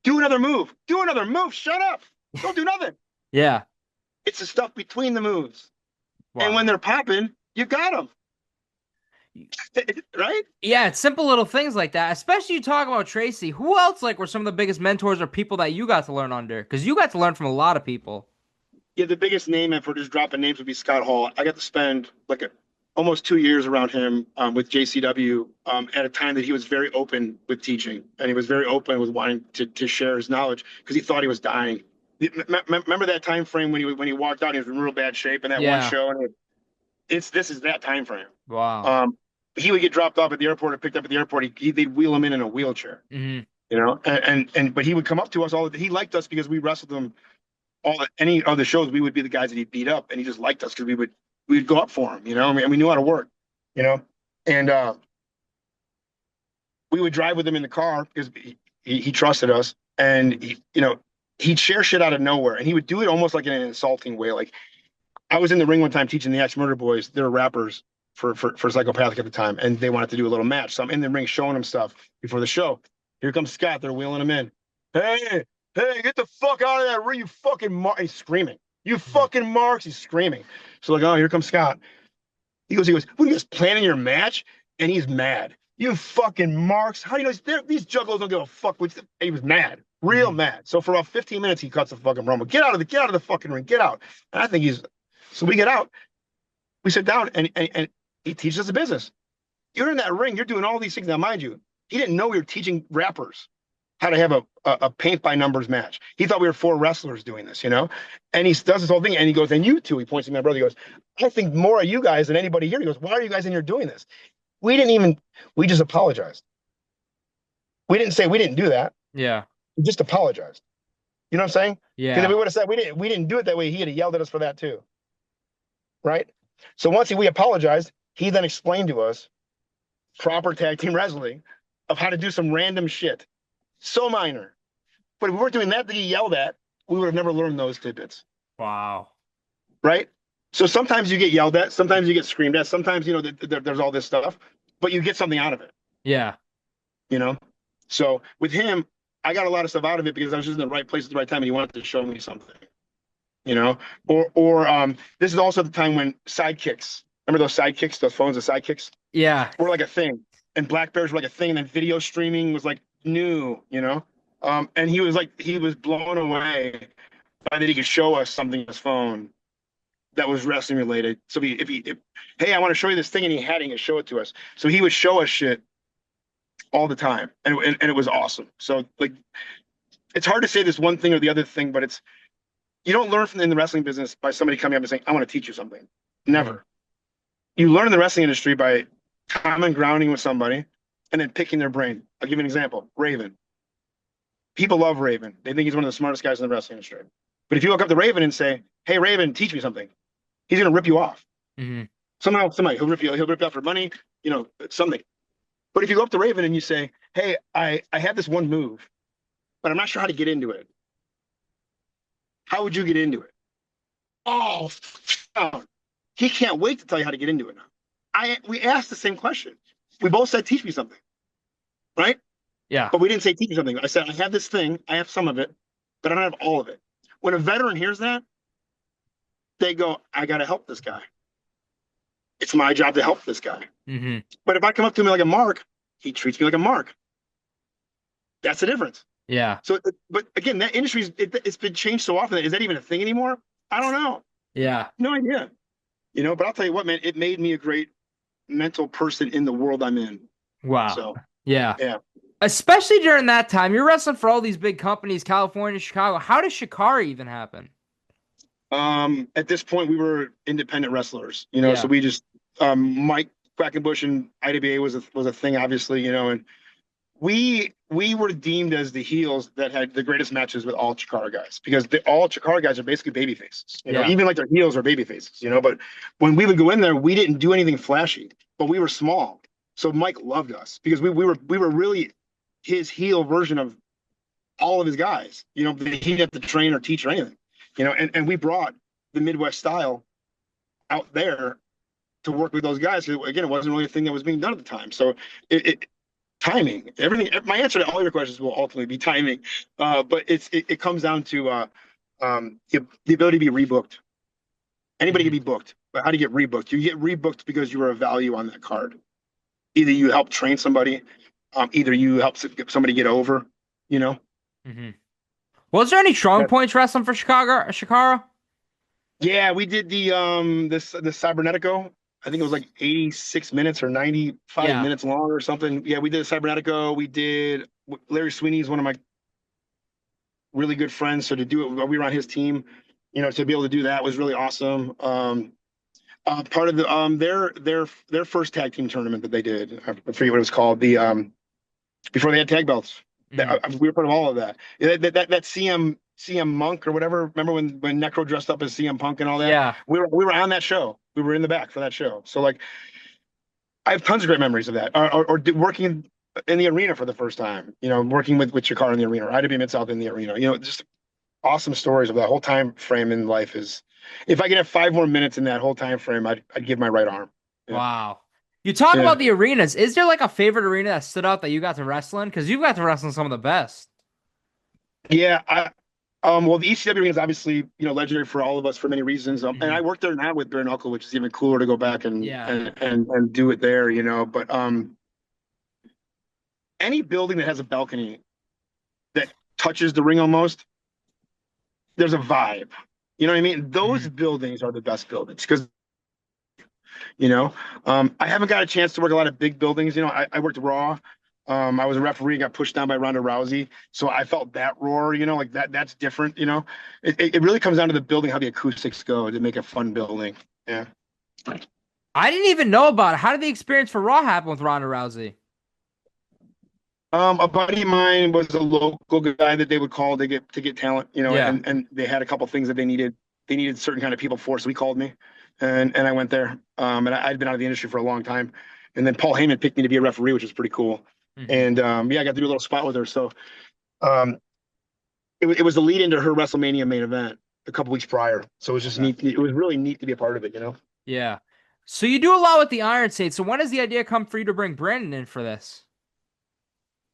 Do another move. Do another move. Shut up. Don't do nothing. Yeah. It's the stuff between the moves. Wow. And when they're popping, you got them. Right? Yeah, it's simple little things like that. Especially you talk about Tracy. Who else were some of the biggest mentors or people that you got to learn under? Because you got to learn from a lot of people. Yeah, the biggest name, if we're just dropping names, would be Scott Hall. I got to spend almost 2 years around him with JCW at a time that he was very open with teaching, and he was very open with wanting to share his knowledge because he thought he was dying. Remember that time frame when he walked out, he was in real bad shape in that one show, and this is that time frame. Wow. He would get dropped off at the airport or picked up at the airport. They'd wheel him in a wheelchair. Mm-hmm. But he would come up to us all. He liked us because we wrestled him any of the shows. We would be the guys that he beat up, and he just liked us because we'd go up for him, and we knew how to work, and we would drive with him in the car because he trusted us, and he'd share shit out of nowhere, and he would do it almost like in an insulting way. Like I was in the ring one time teaching the Axe Murder Boys. They're rappers, for Psychopathic at the time, and they wanted to do a little match. So I'm in the ring showing them stuff before the show. Here comes Scott. They're wheeling him in. Hey, get the fuck out of that ring, you fucking mark. He's screaming. You fucking marks. He's screaming. So like, oh, here comes Scott. He goes, what are you guys planning your match? And he's mad. You fucking marks. How do you know these juggalos don't give a fuck? He was mad. Real mad. So for about 15 minutes, he cuts the fucking promo. Get out of the fucking ring. Get out. And I think so we get out. We sit down and he teaches us the business. You're in that ring. You're doing all these things. Now, mind you, he didn't know we were teaching rappers how to have a paint by numbers match. He thought we were 4 wrestlers doing this, And he does this whole thing, and he goes, and you two, he points to my brother, he goes, I think more of you guys than anybody here. He goes, why are you guys in here doing this? We just apologized. We didn't say we didn't do that. Yeah. We just apologized. You know what I'm saying? Yeah. Because if we would have said we didn't do it that way, he had yelled at us for that too. Right? So once we apologized, he then explained to us proper tag team wrestling of how to do some random shit. So minor. But if we weren't doing that he yelled at, we would have never learned those tidbits. Wow. Right? So sometimes you get yelled at, sometimes you get screamed at, sometimes, there's all this stuff, but you get something out of it. Yeah. So with him, I got a lot of stuff out of it because I was just in the right place at the right time and he wanted to show me something. Or this is also the time when sidekicks, remember those sidekicks, those phones of sidekicks? Yeah. Were like a thing. And BlackBerries were like a thing, and then video streaming was like new, and he was blown away by that he could show us something on his phone that was wrestling related. So if hey, I want to show you this thing, and he could show it to us. So he would show us shit all the time, and it was awesome. So like, it's hard to say this one thing or the other thing, but you don't learn in the wrestling business by somebody coming up and saying, I want to teach you something. Never. You learn in the wrestling industry by common grounding with somebody and then picking their brain. I'll give you an example. Raven. People love Raven. They think he's one of the smartest guys in the wrestling industry. But if you look up to Raven and say, hey, Raven, teach me something, he's going to rip you off. Mm-hmm. Somehow, he'll rip you off for money, something. But if you go up to Raven and you say, hey, I have this one move, but I'm not sure how to get into it. How would you get into it? Oh, he can't wait to tell you how to get into it now. We asked the same question. We both said, teach me something. Right? Yeah. But we didn't say, teach me something. I said, I have this thing. I have some of it, but I don't have all of it. When a veteran hears that, they go, I got to help this guy. It's my job to help this guy. Mm-hmm. But if I come up to him like a mark, he treats me like a mark. That's the difference. Yeah. So, but again, that industry, it's been changed so often. Is that even a thing anymore? I don't know. Yeah. No idea. But I'll tell you what, man, it made me a great mental person in the world I'm in. Wow. So, yeah. Yeah. Especially during that time, you're wrestling for all these big companies, California, Chicago. How did Chikara even happen? At this point, we were independent wrestlers, Yeah. So we just, Mike Quackenbush and IWA was a thing, obviously, and we were deemed as the heels that had the greatest matches with all Chikara guys, because all Chikara guys are basically baby faces, Yeah. even like their heels are baby faces, but when we would go in there, we didn't do anything flashy, but we were small. So Mike loved us because we were really his heel version of all of his guys, he didn't have to train or teach or anything, and we brought the Midwest style out there to work with those guys. Again, it wasn't really a thing that was being done at the time. So timing, everything. My answer to all your questions will ultimately be timing, but it comes down to the ability to be rebooked. Anybody can be booked, but how do you get rebooked? You get rebooked because you are a value on that card. Either you help train somebody, either you help somebody get over. Mm-hmm. Was there any strong points wrestling for Chikara? Yeah, we did the Cybernetico. I think it was like 86 minutes or 95 minutes long or something. Yeah, we did a Cybernetico. We did Larry Sweeney's one of my really good friends. So to do it, we were on his team, to be able to do that was really awesome. Part of the their first tag team tournament that they did, I forget what it was called, before they had tag belts. Mm-hmm. We were part of all of that. That CM Monk or whatever. Remember when Necro dressed up as CM Punk and all that? Yeah. We were on that show. We were in the back for that show. So like, I have tons of great memories of that. Or working in the arena for the first time. Working with Chikara in the arena, or IWA Mid-South in the arena. Just awesome stories of that whole time frame in life. Is if I could have 5 more minutes in that whole time frame, I'd give my right arm. Wow. You talk Yeah. about the arenas. Is there like a favorite arena that stood out that you got to wrestle in? Because you've got to wrestle in some of the best. Yeah, well, the ECW arena is obviously, legendary for all of us for many reasons. And I worked there now with bare knuckle, which is even cooler to go back and Yeah. and do it there, But any building that has a balcony that touches the ring almost, there's a vibe. You know what I mean? Those buildings are the best buildings because, I haven't got a chance to work a lot of big buildings. I worked Raw. I was a referee, got pushed down by Ronda Rousey. So I felt that roar, like that's different, It really comes down to the building, how the acoustics go to make a fun building. Yeah. I didn't even know about it. How did the experience for Raw happen with Ronda Rousey? A buddy of mine was a local guy that they would call to get talent, Yeah. and they had a couple things that they needed. They needed certain kind of people for, so he called me, and I went there. And I'd been out of the industry for a long time, and then Paul Heyman picked me to be a referee, which was pretty cool. And I got to do a little spot with her. So, it was the lead into her WrestleMania main event a couple weeks prior. So it was just neat. It was really neat to be a part of it, Yeah. So you do a lot with the Iron State. So when does the idea come for you to bring Brandon in for this?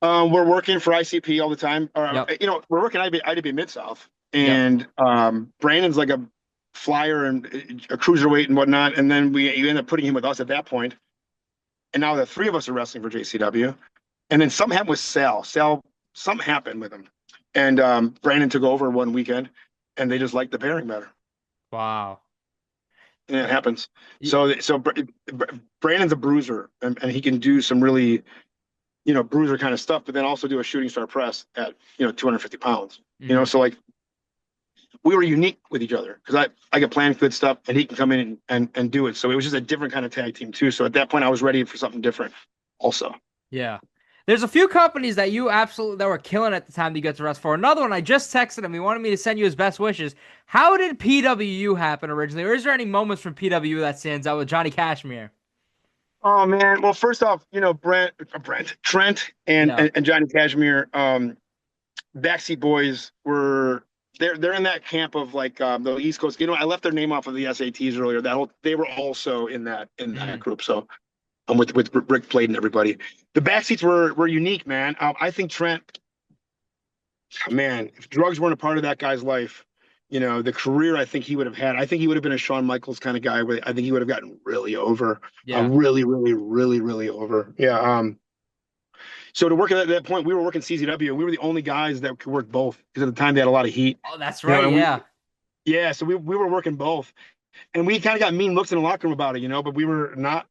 We're working for ICP all the time. We're working IWA Mid-South, and Brandon's like a flyer and a cruiserweight and whatnot. And then you end up putting him with us at that point. And now the three of us are wrestling for JCW. And then something happened with Sal. Something happened with him. And Brandon took over one weekend, and they just liked the pairing better. Wow. Yeah, it happens. So Brandon's a bruiser, and he can do some really, bruiser kind of stuff, but then also do a shooting star press at, 250 pounds. So like we were unique with each other because I could plan good stuff and he can come in and do it. So it was just a different kind of tag team too. So at that point I was ready for something different also. Yeah. There's a few companies that were killing at the time that you got to wrestle for. Another one, I just texted him. He wanted me to send you his best wishes. How did PWU happen originally? Or is there any moments from PWU that stands out with Johnny Cashmere? Oh man. Well, first off, Trent and Johnny Cashmere, Backseat Boys they're in that camp of like the East Coast. I left their name off of the SATs earlier. They were also in that group. So I'm with Rick Plate and everybody. The Backseats were unique, man. I think Trent, man, if drugs weren't a part of that guy's life, the career I think he would have had. I think he would have been a Shawn Michaels kind of guy. Where I think he would have gotten really over. Yeah. Really, really, really, really over. Yeah. So to work at that point, we were working CZW, and we were the only guys that could work both because at the time they had a lot of heat. Oh, that's right. Yeah. So we were working both, and we kind of got mean looks in the locker room about it, but we're not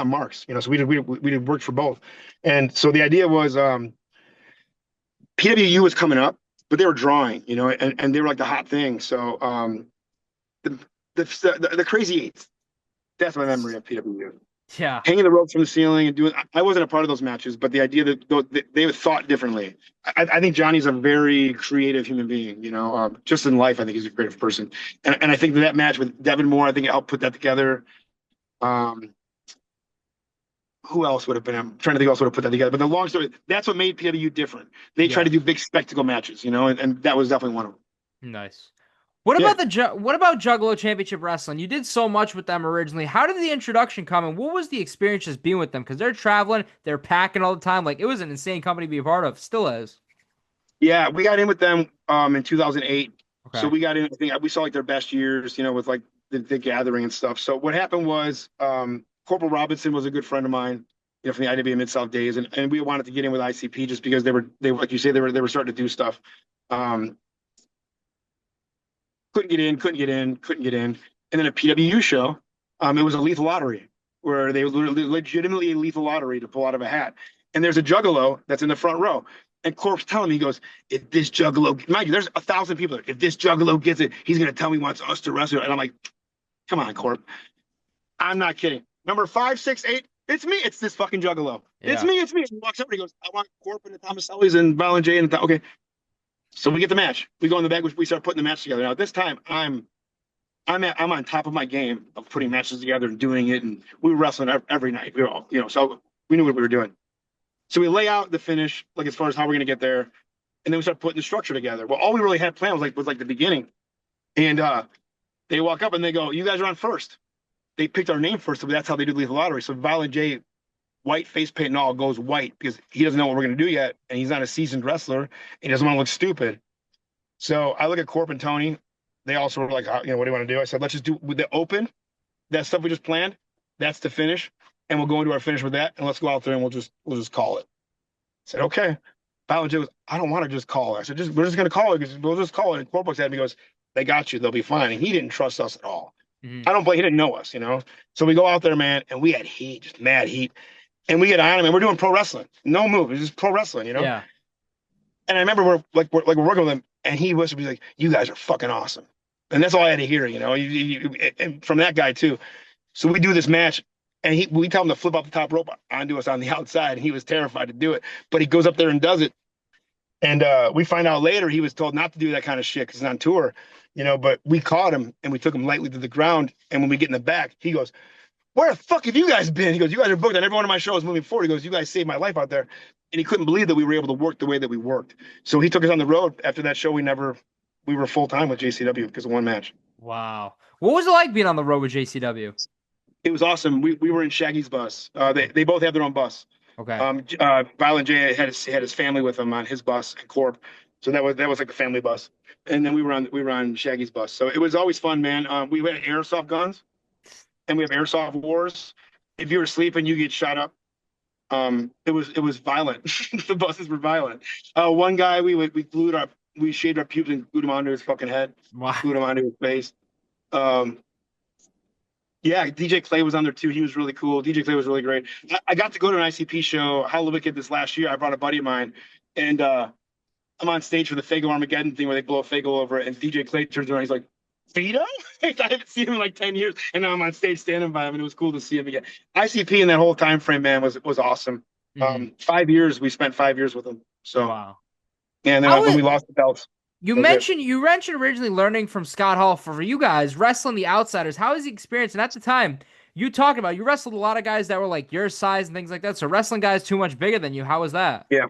marks, so we did work for both. And so the idea was PWU was coming up, but they were drawing, and they were like the hot thing. So the Crazy Eights, that's my memory of PWU. Yeah. Hanging the ropes from the ceiling and doing. I wasn't a part of those matches, but the idea that they thought differently. I think Johnny's a very creative human being. Just in life, I think he's a creative person. And I think that match with Devin Moore, I think it helped put that together. Who else would have been? I'm trying to think who else would have put that together. But the long story, that's what made PWU different. They tried to do big spectacle matches, and that was definitely one of them. Nice. What about Juggalo Championship Wrestling? You did so much with them originally. How did the introduction come, and what was the experience just being with them? Because they're traveling, they're packing all the time. Like, it was an insane company to be a part of. Still is. Yeah, we got in with them in 2008. Okay. So we got in. I think we saw like their best years, with like the gathering and stuff. So what happened was Corporal Robinson was a good friend of mine, from the IWA Mid-South days, and we wanted to get in with ICP just because they were like you say they were starting to do stuff. Couldn't get in. And then a PWU show, it was a lethal lottery where they were legitimately a lethal lottery to pull out of a hat. And there's a Juggalo that's in the front row. And Corp's telling me, he goes, if this Juggalo, mind you, there's 1,000 people there. If this Juggalo gets it, he's going to tell me he wants us to wrestle. And I'm like, come on, Corp. I'm not kidding. Number 5, 6, 8, it's me. It's this fucking Juggalo. Yeah. It's me. He walks up and he goes, I want Corp and the Thomasellis and Val and Jay. Okay. So we get the match. We go in the back. We start putting the match together. Now, this time, I'm on top of my game of putting matches together and doing it. And we were wrestling every night. We were all, so we knew what we were doing. So we lay out the finish, like as far as how we're going to get there. And then we start putting the structure together. Well, all we really had planned was like the beginning. And they walk up and they go, you guys are on first. they picked our name first, so that's how they do Lethal Lottery. So Violent J, white face paint and all, goes white because he doesn't know what we're going to do yet, and he's not a seasoned wrestler. And he doesn't want to look stupid. So I look at Corp and Tony. They also were like, what do you want to do? I said, let's just do with the open, that stuff we just planned. That's the finish, and we'll go into our finish with that, and let's go out there and we'll just call it. I said, okay. Violent J goes, I don't want to just call it. I said, we're just going to call it. We'll just call it. And Corp looks at me and goes, they got you. They'll be fine. And he didn't trust us at all. I don't blame. He didn't know us, So we go out there, man, and we had heat, just mad heat. And we get on him, and we're doing pro wrestling. No move. It's just pro wrestling, Yeah. And I remember we're working with him, and he was like, "You guys are fucking awesome," and that's all I had to hear, and from that guy too. So we do this match, and we tell him to flip off the top rope onto us on the outside, and he was terrified to do it, but he goes up there and does it. And we find out later he was told not to do that kind of shit because he's on tour, But we caught him and we took him lightly to the ground. And when we get in the back, he goes, "Where the fuck have you guys been?" He goes, "You guys are booked on every one of my shows moving forward." He goes, "You guys saved my life out there." And he couldn't believe that we were able to work the way that we worked. So he took us on the road. After that show, we were full time with JCW because of one match. Wow. What was it like being on the road with JCW? It was awesome. We were in Shaggy's bus. They both have their own bus. Okay. Violent J had his family with him on his bus and Corp. So that was like a family bus. And then we were on Shaggy's bus. So it was always fun, man. We had airsoft guns, and we have airsoft wars. If you were sleeping, you get shot up. It was violent. The buses were violent. One guy we shaved our pubes and glued him onto his fucking head. Wow. Glued him onto his face. Yeah, DJ Clay was on there too. He was really cool. DJ Clay was really great. I got to go to an ICP show, Halloween Wicked, this last year. I brought a buddy of mine, and I'm on stage for the Fago Armageddon thing where they blow a Fago over it, and DJ Clay turns around. He's like, "Vito?" I haven't seen him in like 10 years, and now I'm on stage standing by him, and it was cool to see him again. ICP in that whole time frame, man, was awesome. 5 years, we spent 5 years with him. So, wow. And then when we lost the belts. You mentioned originally learning from Scott Hall. For you guys wrestling the Outsiders, how was the experience? And at the time, you talked about you wrestled a lot of guys that were like your size and things like that. So wrestling guys too much bigger than you. How was that? Yeah,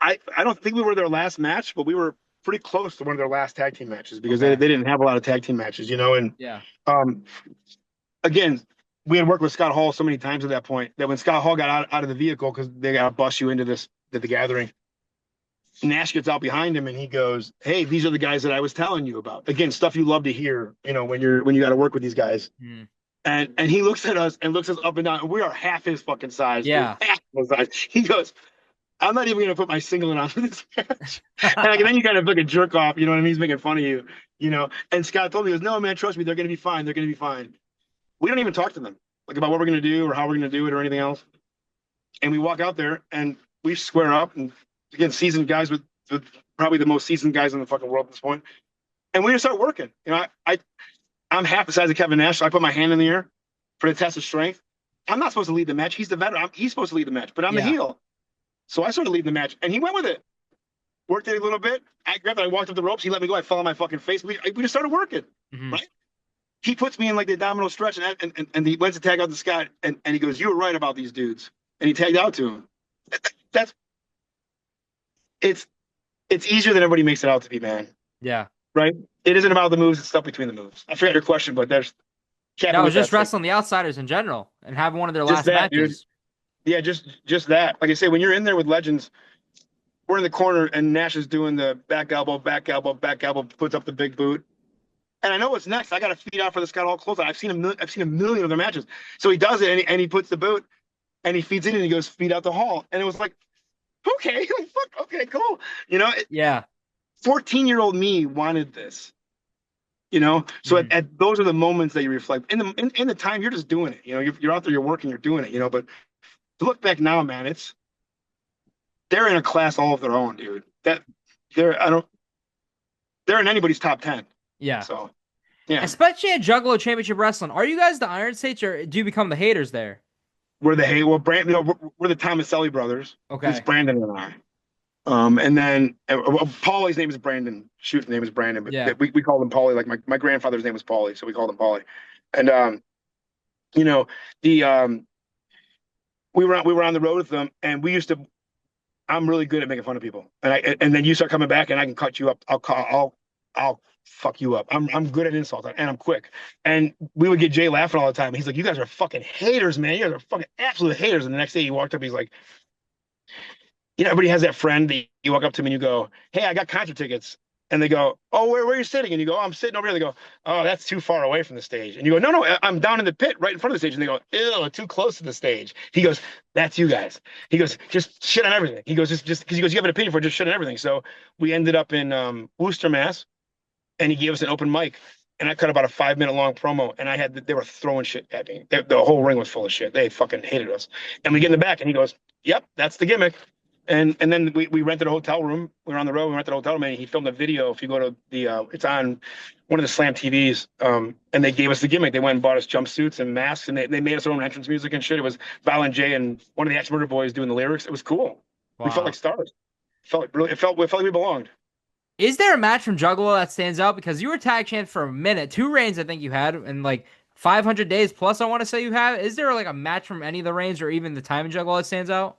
I don't think we were their last match, but we were pretty close to one of their last tag team matches because they didn't have a lot of tag team matches, And yeah, again, we had worked with Scott Hall so many times at that point that when Scott Hall got out of the vehicle because they got to bust you into the gathering. Nash gets out behind him and he goes, "Hey, these are the guys that I was telling you about." Again, stuff you love to hear, when you got to work with these guys. And he looks at us and looks us up and down. And we are half his fucking size. Yeah. Half his size. He goes, "I'm not even going to put my singlet on for this match." And then you kind of fucking jerk off, you know what I mean? He's making fun of you, And Scott told me, he goes, "No, man, trust me, they're going to be fine. They're going to be fine." We don't even talk to them like about what we're going to do or how we're going to do it or anything else. And we walk out there and we square up and again, seasoned guys with probably the most seasoned guys in the fucking world at this point. And we just start working. I'm half the size of Kevin Nash, so I put my hand in the air for the test of strength. I'm not supposed to lead the match. He's the veteran. He's supposed to lead the match, but I'm the heel. So I started leading the match, and he went with it. Worked it a little bit. I grabbed it. I walked up the ropes. He let me go. I fell on my fucking face. We just started working, right? He puts me in like the abdominal stretch, and he went to tag out to Scott, and he goes, "You were right about these dudes." And he tagged out to him. It's easier than everybody makes it out to be, man. Yeah. Right? It isn't about the moves, it's stuff between the moves. I forgot your question, but there's no, it was just wrestling the Outsiders in general and having one of their last matches. Dude. Yeah, just that. Like I say, when you're in there with legends, we're in the corner and Nash is doing the back elbow, puts up the big boot. And I know what's next. I got to feed out for the Scott Hall clothesline. I've seen a million of their matches. So he does it and he puts the boot and he feeds it and he goes feed out the Hall. And it was like, okay, fuck, okay, cool. Yeah. 14-year-old me wanted this. So at those are the moments that you reflect. In the time you're just doing it. You're out there, you're working, you're doing it. But to look back now, man, they're in a class all of their own, dude. They're in anybody's top 10. Yeah. So yeah. Especially at Juggalo Championship Wrestling. Are you guys the Iron States or do you become the haters there? We're the we're the Thomaselli brothers. Okay. It's Brandon and I. And then Paulie's name is Brandon. Shoot's name is Brandon, but we called him Paulie. Like my grandfather's name was Paulie, so we called him Paulie. And we were on the road with them, and we used to. I'm really good at making fun of people, and then you start coming back, and I can cut you up. I'll fuck you up. I'm good at insults and I'm quick. And we would get Jay laughing all the time. He's like, you guys are fucking haters, man. You guys are fucking absolute haters. And the next day he walked up, he's like, everybody has that friend that you walk up to him and you go, hey, I got concert tickets. And they go, oh, where are you sitting? And you go, oh, I'm sitting over here. They go, oh, that's too far away from the stage. And you go, no, I'm down in the pit right in front of the stage. And they go, ew, too close to the stage. He goes, that's you guys. He goes, just shit on everything. He goes, just because he goes, you have an opinion for it, just shit on everything. So we ended up in Worcester, Mass. And he gave us an open mic. And I cut about a 5-minute long promo. And they were throwing shit at me. The whole ring was full of shit. They fucking hated us. And we get in the back and he goes, yep, that's the gimmick. And then we rented a hotel room. We were on the road. We rented a hotel room, and he filmed a video. If you go to it's on one of the Slam TVs. And they gave us the gimmick. They went and bought us jumpsuits and masks, and they made us our own entrance music and shit. It was Val and Jay and one of the Axe Murder Boys doing the lyrics. It was cool. Wow. We felt like stars. It felt like we belonged. Is there a match from Juggalo that stands out? Because you were tag champ for a minute, 2 reigns I think you had, and like 500 days plus I want to say you have. Is there like a match from any of the reigns or even the time in Juggalo that stands out?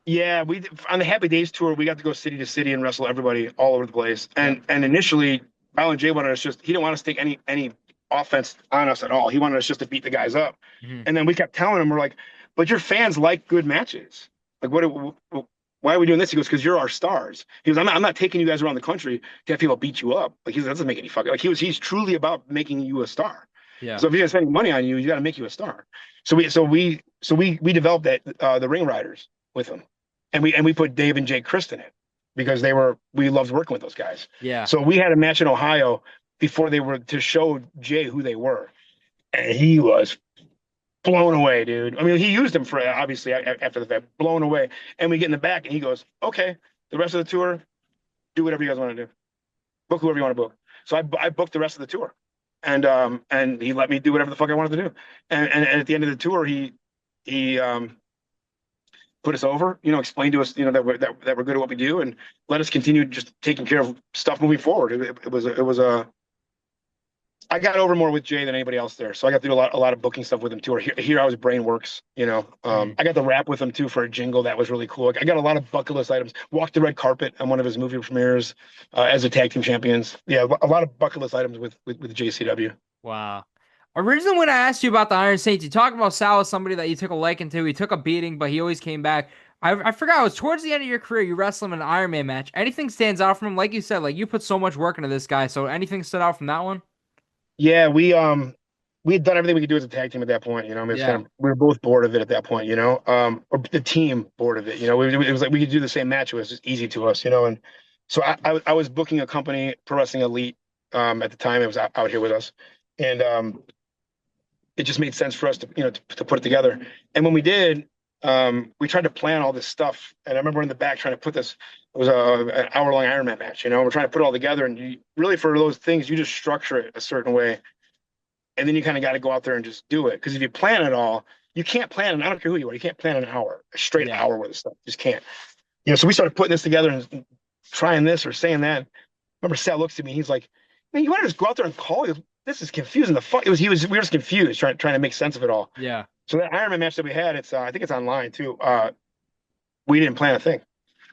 Yeah, we on the Happy Days tour, we got to go city to city and wrestle everybody all over the place. And initially, Alan Jay wanted us he didn't want us to take any offense on us at all. He wanted us just to beat the guys up. Mm-hmm. And then we kept telling him, we're like, but your fans like good matches. Like, why are we doing this? He goes, because you're our stars. He goes, I'm not taking you guys around the country to have people beat you up. Like, that doesn't make any fucking, like he's truly about making you a star. Yeah. So if you're gonna spend money on you, you got to make you a star. So we developed the Ring Riders with him. And we put Dave and Jake Christ in it because we loved working with those guys. Yeah. So we had a match in Ohio before they were to show Jay who they were. And he was blown away, dude. I mean, he used them for obviously after the fact, blown away. And we get in the back and he goes, okay, the rest of the tour, do whatever you guys want to do. Book whoever you want to book. So I booked the rest of the tour. And he let me do whatever the fuck I wanted to do. And at the end of the tour, he put us over, explain to us, that we're good at what we do, and let us continue just taking care of stuff moving forward. It was I got over more with Jay than anybody else there, so I got to do a lot of booking stuff with him too. Here I was Brainworks, I got the rap with him too for a jingle that was really cool. I got a lot of bucket list items. Walked the red carpet on one of his movie premieres as a tag team champions. Yeah, a lot of bucket list items with JCW. Wow. Originally, when I asked you about the Iron Saints, you talked about Sal as somebody that you took a liking to. He took a beating, but he always came back. I forgot, it was towards the end of your career, you wrestled him in an Iron Man match. Anything stands out from him? Like you said, like you put so much work into this guy, so anything stood out from that one? Yeah, we had done everything we could do as a tag team at that point. We were both bored of it at that point, or the team bored of it. It was like we could do the same match. It was just easy to us, and so I was booking a company, Pro Wrestling Elite, at the time. It was out here with us, and it just made sense for us to put it together. And when we did, we tried to plan all this stuff. And I remember in the back trying to put this. It was an hour-long Iron Man match. We're trying to put it all together, and really for those things, you just structure it a certain way, and then you kind of got to go out there and just do it. Because if you plan it all, you can't plan. And I don't care who you are, you can't plan an hour, a straight hour worth of stuff. You just can't. So we started putting this together and trying this or saying that. Remember, Sal looks at me. He's like, "Man, you want to just go out there and call?" This is confusing. We were just confused trying to make sense of it all. Yeah. So that Iron Man match that we had, I think it's online too. We didn't plan a thing.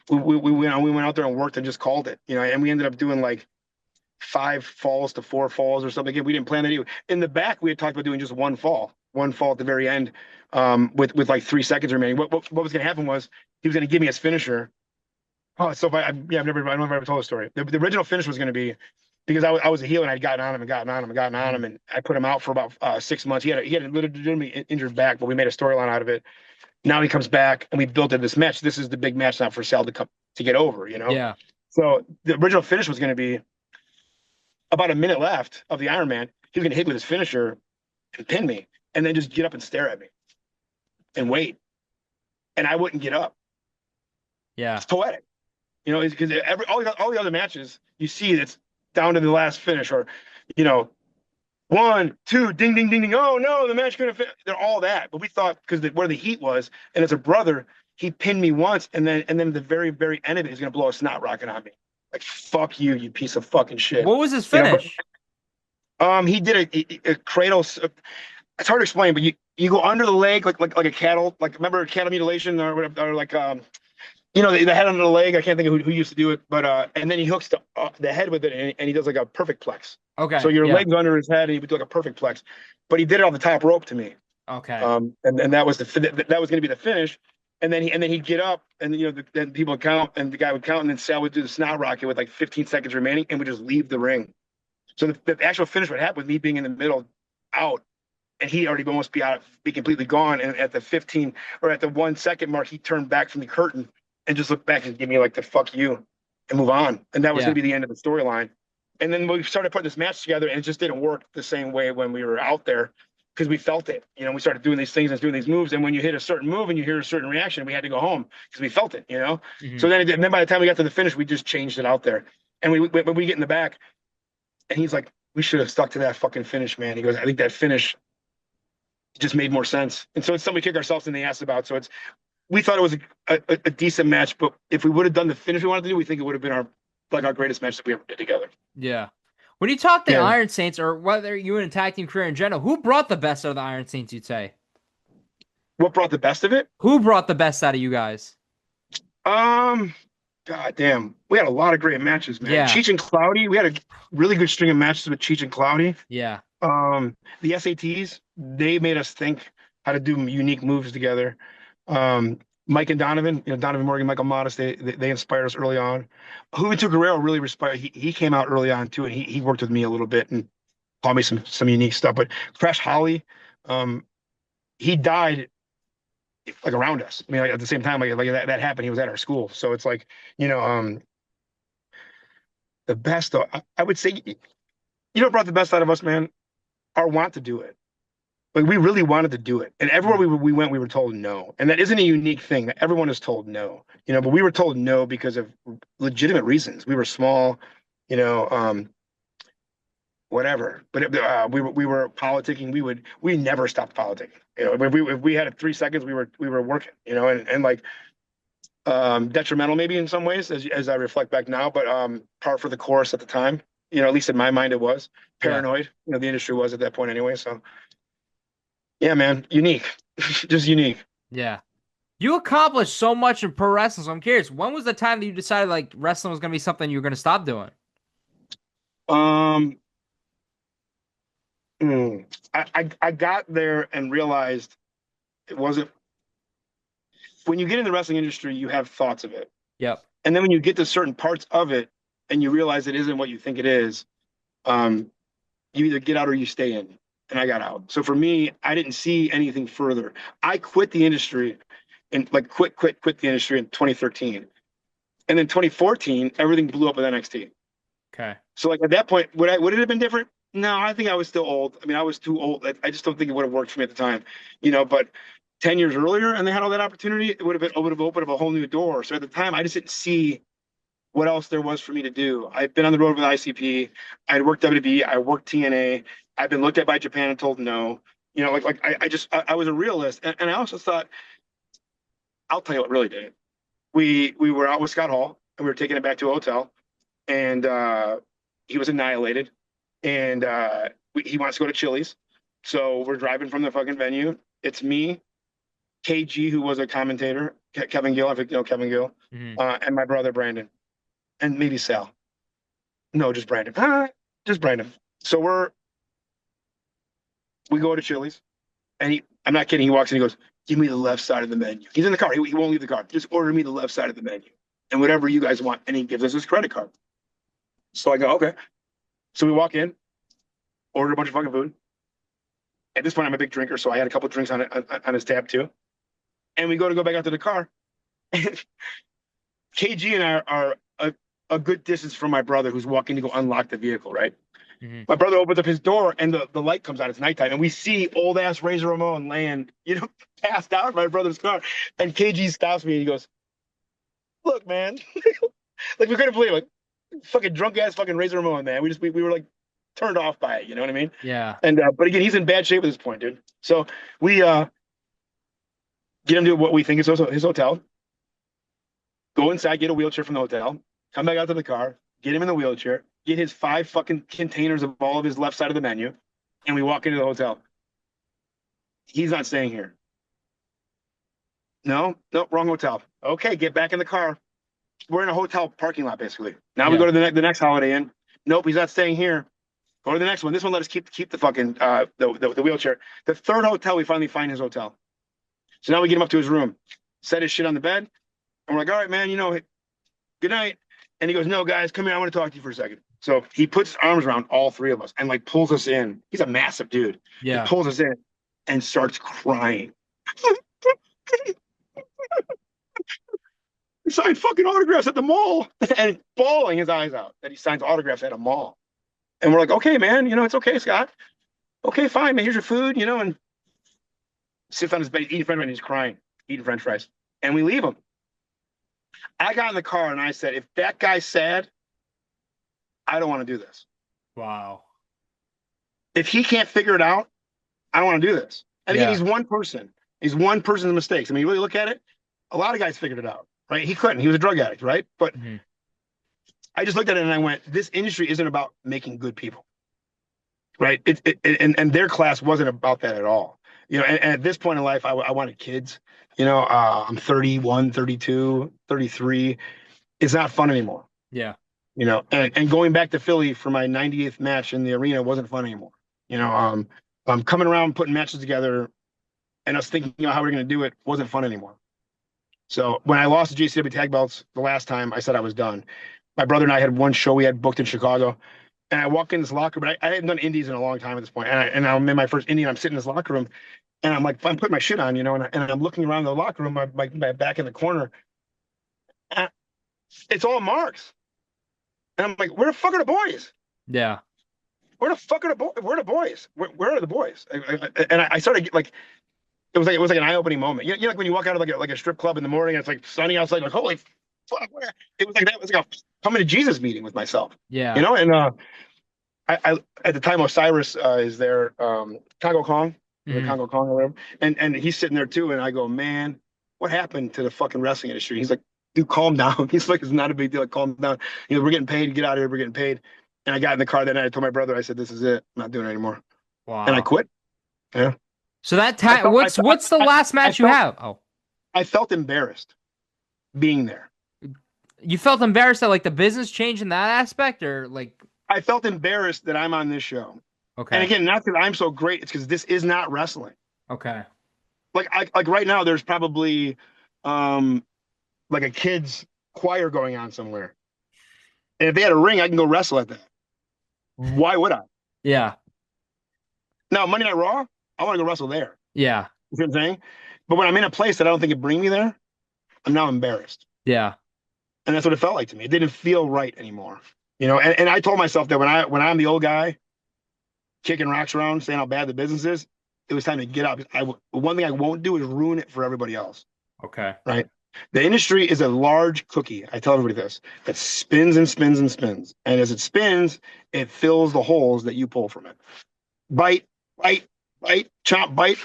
We went out there and worked and just called it, and we ended up doing like 5 falls to 4 falls or something. Again, we didn't plan that either. In the back, we had talked about doing just one fall at the very end, with like 3 seconds remaining. What was going to happen was he was going to give me his finisher. Oh, so I don't know if I ever told the story. The original finish was going to be, because I was a heel and I'd gotten on him, and I put him out for about 6 months. He had a legitimately injured back, but we made a storyline out of it. Now he comes back, and we built it this match. This is the big match now for Sal to get over, Yeah. So the original finish was going to be about a minute left of the Iron Man. He was going to hit me with his finisher and pin me, and then just get up and stare at me and wait. And I wouldn't get up. Yeah. It's poetic. Because all the other matches you see, it's down to the last finish, or 1, 2, ding, ding, ding, ding. Oh no, the match couldn't fit. They're all that. But we thought, because where the heat was, and as a brother, he pinned me once, and then the very, very end of it, he's gonna blow a snot rocket on me. Like, fuck you, you piece of fucking shit. What was his finish? He did a cradle. It's hard to explain, but you go under the leg like a cattle, like, remember cattle mutilation or like the head under the leg. I can't think of who used to do it, but and then he hooks the head with it, and he does like a perfect plex. So Okay. your Yeah. legs under his head, and he would do like a perfect plex. But he did it on the top rope to me. Okay. And that was that was going to be the finish. And then he'd get up, and then people would count, and the guy would count, and then Sal would do the snot rocket with like 15 seconds remaining, and would just leave the ring. So the actual finish would happen with me being in the middle, out, and he already almost be completely gone. And at the 15 or at the 1 second mark, he turned back from the curtain and just looked back and give me like the fuck you, and move on. And that was going to be the end of the storyline. And then we started putting this match together, and it just didn't work the same way when we were out there, because we felt it. We started doing these things and doing these moves, and when you hit a certain move and you hear a certain reaction, we had to go home because we felt it. Mm-hmm. So then by the time we got to the finish, we just changed it out there. And we get in the back, and he's like, "We should have stuck to that fucking finish, man." He goes, "I think that finish just made more sense." And so it's something we kick ourselves in the ass about. So we thought it was a decent match, but if we would have done the finish we wanted to do, we think it would have been our greatest match that we ever did together. Yeah. When you talk the Iron Saints, or whether you in a tag team career in general, who brought the best out of the Iron Saints, you'd say? What brought the best of it? Who brought the best out of you guys? God damn. We had a lot of great matches, man. Yeah. Cheech and Cloudy. We had a really good string of matches with Cheech and Cloudy. Yeah. The SATs, they made us think how to do unique moves together. Mike and Donovan, Donovan Morgan, Michael Modest, they inspired us early on. Vito Guerrero really inspired. He came out early on too, and he worked with me a little bit and taught me some unique stuff. But Crash Holly, he died like around us. I mean, like, at the same time, like that happened. He was at our school, so it's like the best though. I would say, what brought the best out of us, man? Our want to do it. Like, we really wanted to do it, and everywhere we went, we were told no. And that isn't a unique thing. That everyone is told no, but we were told no because of legitimate reasons. We were small, whatever. But we were politicking. We never stopped politicking. If we had 3 seconds, we were working. And like detrimental maybe in some ways as I reflect back now, but par for the course at the time. At least in my mind, it was paranoid. The industry was at that point anyway. So. Yeah, man. Unique. Just unique. Yeah. You accomplished so much in pro wrestling, so I'm curious, when was the time that you decided like wrestling was going to be something you were going to stop doing? I got there and realized it wasn't. When you get in the wrestling industry, you have thoughts of it. Yep. And then when you get to certain parts of it and you realize it isn't what you think it is, you either get out or you stay in. And I got out. So for me, I didn't see anything further. I quit the industry and quit the industry in 2013. And then 2014, everything blew up with NXT. Okay. So like at that point, would it have been different? No, I think I was still old. I mean, I was too old. I just don't think it would have worked for me at the time, but 10 years earlier and they had all that opportunity, it would have opened up a whole new door. So at the time, I just didn't see what else there was for me to do. I've been on the road with ICP. I'd worked WWE. I worked TNA. I've been looked at by Japan and told no. I was a realist, and I also thought, I'll tell you what really did it. We were out with Scott Hall, and we were taking it back to a hotel, and he was annihilated, and he wants to go to Chili's, so we're driving from the fucking venue. It's me, KG, who was a commentator, Kevin Gill, I think Kevin Gill, and my brother Brandon, and maybe Sal. No, just Brandon. Just Brandon. So we go to Chili's, and I'm not kidding. He walks in, he goes, "Give me the left side of the menu." He's in the car. He won't leave the car. Just order me the left side of the menu and whatever you guys want. And he gives us his credit card. So I go, okay. So we walk in, order a bunch of fucking food. At this point, I'm a big drinker, so I had a couple of drinks on his tab too. And we go back out to the car. And KG and I are a good distance from my brother, who's walking to go unlock the vehicle, right? Mm-hmm. My brother opens up his door and the light comes on. It's nighttime. And we see old ass Razor Ramon land, passed out in my brother's car. And KG stops me and he goes, "Look, man." Like, we couldn't believe it. Like, fucking drunk ass fucking Razor Ramon, man. We were like turned off by it. You know what I mean? Yeah. And, but again, he's in bad shape at this point, dude. So we get him to what we think is his hotel. Go inside, get a wheelchair from the hotel, come back out to the car, get him in the wheelchair, get his 5 fucking containers of all of his left side of the menu, and we walk into the hotel. He's not staying here. No, wrong hotel. Okay, get back in the car. We're in a hotel parking lot, basically. Now we Yeah. go to the next Holiday Inn. Nope, he's not staying here. Go to the next one. This one let us keep the fucking the wheelchair. The third hotel, we finally find his hotel. So now we get him up to his room, set his shit on the bed, and we're like, all right, man, good night. And he goes, no, guys, come here. I want to talk to you for a second. So he puts his arms around all three of us and like pulls us in. He's a massive dude. Yeah. He pulls us in and starts crying. He signed fucking autographs at the mall and bawling his eyes out that he signs autographs at a mall. And we're like, okay, man, it's okay, Scott. Okay, fine, man. Here's your food, and sits on his bed, eating French fries, and he's crying, eating French fries. And we leave him. I got in the car and I said, if that guy's sad, I don't want to do this. Wow. If he can't figure it out, I don't want to do this. And again, he's one person. He's one person's mistakes. I mean, you really look at it, a lot of guys figured it out, right? He couldn't. He was a drug addict, right? But I just looked at it and I went, this industry isn't about making good people, right? And their class wasn't about that at all. And at this point in life, I wanted kids. I'm 31, 32, 33. It's not fun anymore. Yeah. And going back to Philly for my 98th match in the arena wasn't fun anymore. Coming around, putting matches together, and us thinking about how we're going to do it wasn't fun anymore. So when I lost the JCW tag belts the last time, I said I was done. My brother and I had one show we had booked in Chicago, and I walk in this locker room. I hadn't done indies in a long time at this point, and I'm in my first indie, and I'm sitting in this locker room, and I'm putting my shit on, and I'm looking around the locker room, my back in the corner. It's all marks. And I'm like, where the fuck are the boys? Yeah. Where the fuck are the boys? Where are the boys? Where are the boys? And I started like, it was like an eye-opening moment. Like when you walk out of like a strip club in the morning and it's like sunny outside, like, holy fuck, where? It was like that. It was like a coming to Jesus meeting with myself. Yeah. And I at the time Osiris is there, Congo Kong, the Congo Kong or whatever, and he's sitting there too, and I go, man, what happened to the fucking wrestling industry? He's like, dude, calm down. He's like, it's not a big deal. Like, calm down. We're getting paid. Get out of here. We're getting paid. And I got in the car that night. I told my brother, I said, this is it. I'm not doing it anymore. Wow. And I quit. Yeah. So what's the last match you have? Oh, I felt embarrassed being there. You felt embarrassed that like the business changed in that aspect, or like? I felt embarrassed that I'm on this show. Okay. And again, not that I'm so great. It's because this is not wrestling. Okay. Like right now, there's probably like a kid's choir going on somewhere. And if they had a ring, I can go wrestle at that. Why would I? Yeah. Now, Monday Night Raw, I want to go wrestle there. Yeah. You know what I'm saying? But when I'm in a place that I don't think it bring me there, I'm now embarrassed. Yeah. And that's what it felt like to me. It didn't feel right anymore. And I told myself that when I'm the old guy kicking rocks around, saying how bad the business is, it was time to get up. One thing I won't do is ruin it for everybody else. Okay. Right? The industry is a large cookie. I tell everybody this, that spins and spins and spins. And as it spins, it fills the holes that you pull from it. Bite, chomp, bite.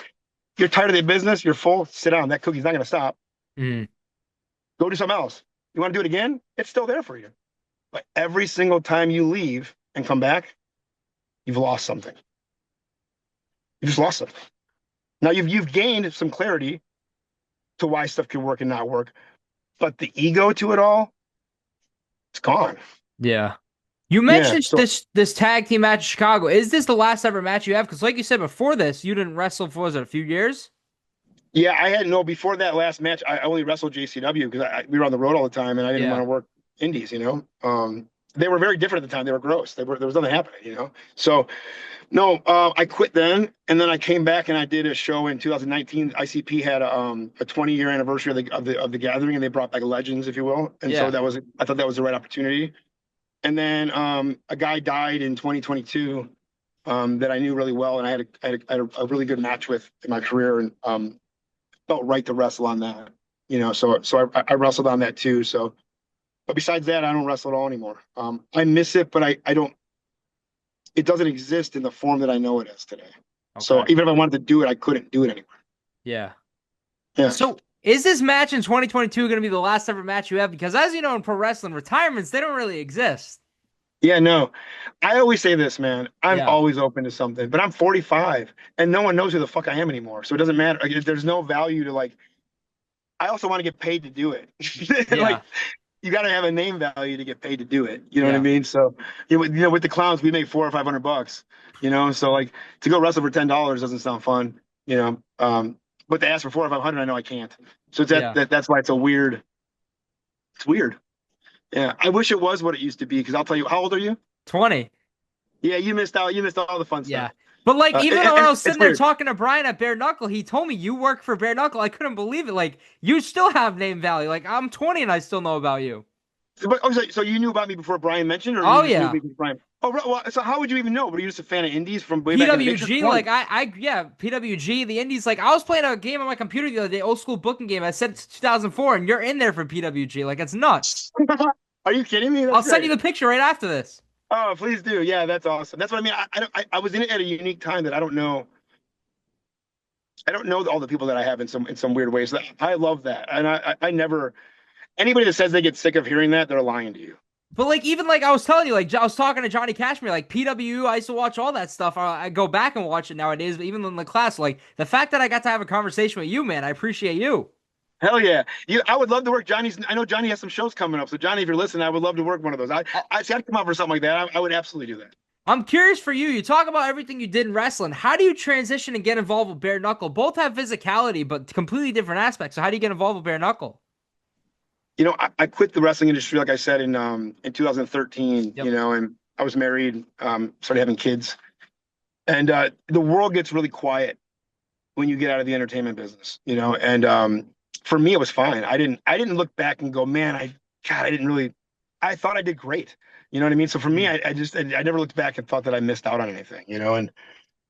You're tired of the business. You're full. Sit down. That cookie's not going to stop. Go do something else. You want to do it again? It's still there for you. But every single time you leave and come back, you've lost something. You just lost something. Now you've gained some clarity to why stuff can work and not work, but the ego to it all, it's gone. Yeah. You mentioned this tag team match in Chicago. Is this the last ever match you have? Because like you said before this, you didn't wrestle for, was it a few years? Yeah, I had before that last match, I only wrestled JCW because we were on the road all the time and I didn't want to work indies, They were very different at the time. They were gross. There was nothing happening, So, no, I quit then, and then I came back and I did a show in 2019. ICP had a 20-year anniversary of the gathering, and they brought back legends, if you will. And so I thought that was the right opportunity. And then a guy died in 2022 that I knew really well, and I had a really good match with in my career, and felt right to wrestle on that. So I wrestled on that too. So. But besides that, I don't wrestle at all anymore. I miss it, but I don't. It doesn't exist in the form that I know it is today. Okay. So even if I wanted to do it, I couldn't do it anymore. Yeah. Yeah. So is this match in 2022 going to be the last ever match you have? Because as you know, in pro wrestling, retirements, they don't really exist. Yeah, no. I always say this, man. I'm always open to something, but I'm 45 and no one knows who the fuck I am anymore. So it doesn't matter. There's no value to like I also want to get paid to do it. Yeah. Like, you got to have a name value to get paid to do it. You know what I Yeah. mean? So, with the clowns, we make $400 or $500. So like to go wrestle for $10 doesn't sound fun. But to ask for 400 or 500, I know I can't. So it's Yeah. that's why it's weird. It's weird. Yeah, I wish it was what it used to be. Because I'll tell you, how old are you? 20. Yeah, you missed out. You missed all the fun Yeah. stuff. But like, even though I was It's sitting there weird. talking to Brian at Bare Knuckle, he told me you work for Bare Knuckle. I couldn't believe it. Like, you still have name value. Like, I'm 20 and I still know about you. So you knew about me before Brian mentioned, or Oh, you just knew yeah. me before Brian? Oh, right. Well, so how would you even know? Were you just a fan of indies from way back in the day? PWG, like yeah, PWG, the Indies. Like, I was playing a game on my computer the other day, old school booking game. I said it's 2004, and you're in there for PWG. Like, it's nuts. Are you kidding me? That's I'll send you great. the picture right after this. Oh, please do. Yeah, that's awesome. That's what I mean. I was in it at a unique time that I don't know. I don't know all the people that I have in some weird ways. I love that, and I never anybody that says they get sick of hearing that, they're lying to you. But like, even like I was telling you, like I was talking to Johnny Cashmere, like PWU, I used to watch all that stuff. I go back and watch it nowadays, but even in the class, like the fact that I got to have a conversation with you, man, I appreciate you. Hell yeah. I would love to work Johnny's. I know Johnny has some shows coming up. So Johnny, if you're listening, I would love to work one of those. I'd come out for something like that. I would absolutely do that. I'm curious for you. You talk about everything you did in wrestling. How do you transition and get involved with Bare Knuckle? Both have physicality, but completely different aspects. So how do you get involved with Bare Knuckle? I quit the wrestling industry, like I said, in 2013, Yep. and I was married, started having kids. And the world gets really quiet when you get out of the entertainment business, and for me, it was fine. I didn't look back and go, man, I thought I did great. You know what I mean? So for me, I never looked back and thought that I missed out on anything, and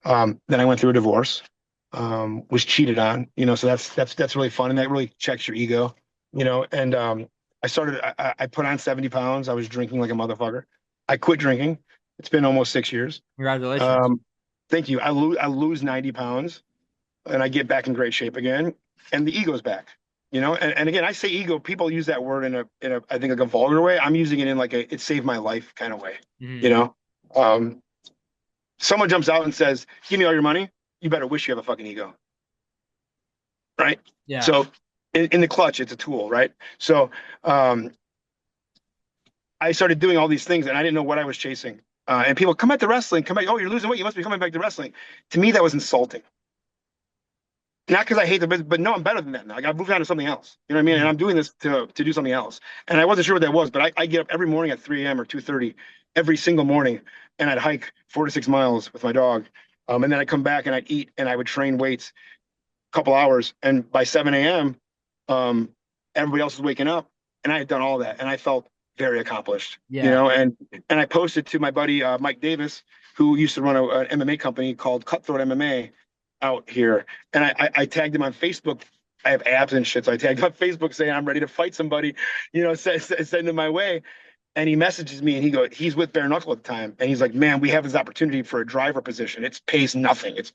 then I went through a divorce, was cheated on, so that's really fun. And that really checks your ego, and I put on 70 pounds. I was drinking like a motherfucker. I quit drinking. It's been almost 6 years. Congratulations. Thank you. I lose 90 pounds and I get back in great shape again. And the ego's back, and again, I say ego, people use that word in a, I think like a vulgar way. I'm using it in like it saved my life kind of way. Someone jumps out and says, give me all your money. You better wish you have a fucking ego. Right. Yeah. So in the clutch, it's a tool. Right. So, I started doing all these things and I didn't know what I was chasing. And people come back to wrestling, come back. Oh, you're losing weight. You must be coming back to wrestling. To me, that was insulting. Not because I hate the business, but no, I'm better than that now. Like, I've moved on to something else. You know what I mean? And I'm doing this to do something else. And I wasn't sure what that was, but I get up every morning at 3 a.m. or 2:30 every single morning, and I'd hike 4 to 6 miles with my dog. And then I'd come back and I'd eat and I would train weights a couple hours. And by 7 a.m., everybody else was waking up, and I had done all that, and I felt very accomplished. Yeah. And I posted to my buddy Mike Davis, who used to run an MMA company called Cutthroat MMA out here, and I tagged him on Facebook. I have abs and shit, so I tagged him on Facebook saying I'm ready to fight somebody, send him my way. And he messages me, and he's with Bare Knuckle at the time, and he's like, man, we have this opportunity for a driver position. It pays nothing. It's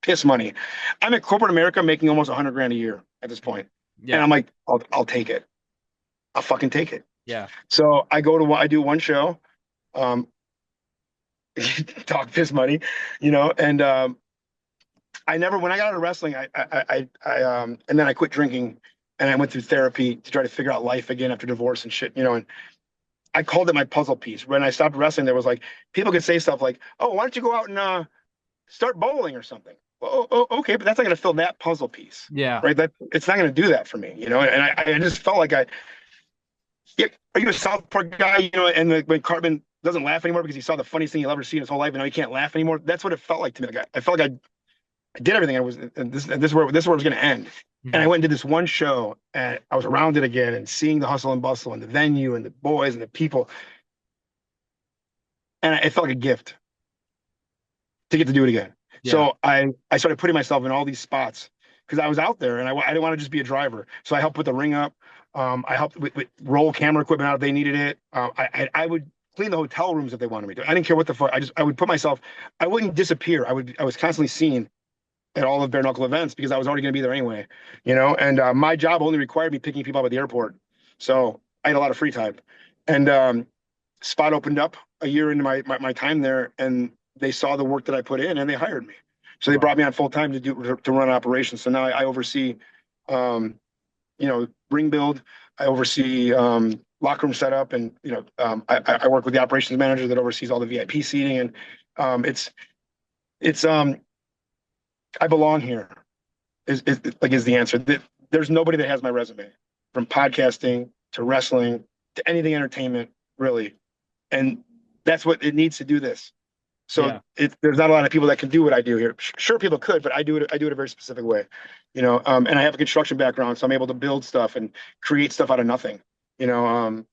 piss money. I'm in corporate America making almost $100,000 a year at this point. Yeah. And I'm like, I'll take it. I'll fucking take it. Yeah. So I do one show, talk piss money, and when I got out of wrestling, and then I quit drinking and I went through therapy to try to figure out life again after divorce and shit, and I called it my puzzle piece. When I stopped wrestling, there was like, people could say stuff like, oh, why don't you go out and start bowling or something? Well, okay, but that's not going to fill that puzzle piece. Yeah. Right. It's not going to do that for me, and I just felt like are you a South Park guy, and when Cartman doesn't laugh anymore because he saw the funniest thing he'll ever see in his whole life, and now he can't laugh anymore. That's what it felt like to me. Like I felt like I did everything. This is where it was going to end. Mm-hmm. And I went and did this one show, and I was around it again and seeing the hustle and bustle and the venue and the boys and the people. And it felt like a gift to get to do it again. Yeah. So I started putting myself in all these spots because I was out there and I didn't want to just be a driver. So I helped put the ring up. I helped with roll camera equipment out if they needed it. I would clean the hotel rooms if they wanted me to. I didn't care what the fuck. I would put myself. I wouldn't disappear. I was constantly seen at all of Bare Knuckle events because I was already going to be there anyway, And my job only required me picking people up at the airport, so I had a lot of free time. And spot opened up a year into my time there, and they saw the work that I put in, and they hired me. So they brought me on full time to run operations. So now I oversee ring build. I oversee locker room setup, and I work with the operations manager that oversees all the VIP seating, and it's I belong here. Is the answer. There's nobody that has my resume, from podcasting to wrestling to anything entertainment, really, and that's what it needs to do this. So there's not a lot of people that can do what I do here. Sure, people could, but I do it a very specific way, and I have a construction background, so I'm able to build stuff and create stuff out of nothing, so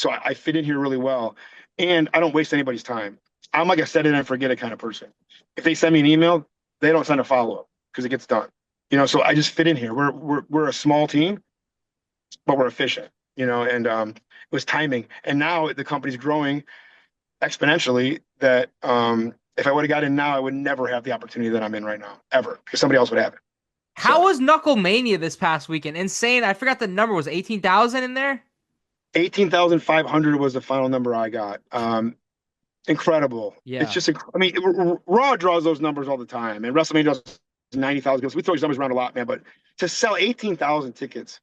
I fit in here really well, and I don't waste anybody's time. I'm like a set it and forget it kind of person. If they send me an email, they don't send a follow-up because it gets done, so I just fit in here. We're a small team, but we're efficient, and it was timing, and now the company's growing exponentially that if I would have got in now, I would never have the opportunity that I'm in right now, ever, because somebody else would have it. How was Knuckle Mania this past weekend? Insane. I forgot the number. Was 18,000 in there? 18,500 was the final number I got. Incredible. Yeah. It's just, Raw draws those numbers all the time, and WrestleMania does 90,000. We throw these numbers around a lot, man, but to sell 18,000 tickets,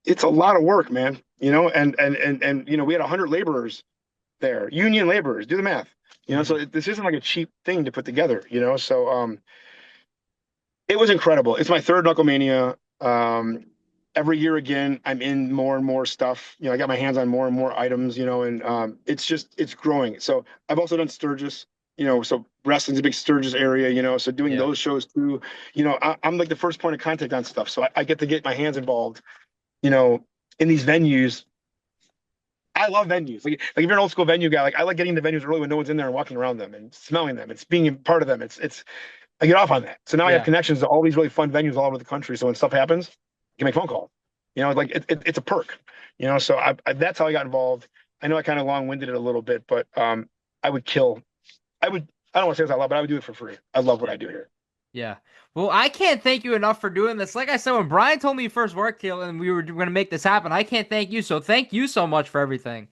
it's a lot of work, man. And we had 100 laborers there, union laborers. Do the math, So this isn't like a cheap thing to put together, So it was incredible. It's my third Knuckle Mania. Every year again, I'm in more and more stuff. I got my hands on more and more items, and it's growing. So I've also done Sturgis, so wrestling's a big Sturgis area, so doing those shows too, I'm like the first point of contact on stuff. So I get to get my hands involved, in these venues. I love venues. Like if you're an old school venue guy, I like getting into venues early when no one's in there and walking around them and smelling them. It's being part of them. I get off on that. So now I have connections to all these really fun venues all over the country. So when stuff happens, you can make a phone call. It's a perk. So that's how I got involved. I know I kind of long-winded it a little bit, but I don't want to say this out loud, but I would do it for free. I love what I do here. Yeah. Well, I can't thank you enough for doing this. Like I said, when Brian told me you first worked here and we were going to make this happen, I can't thank you. So thank you so much for everything.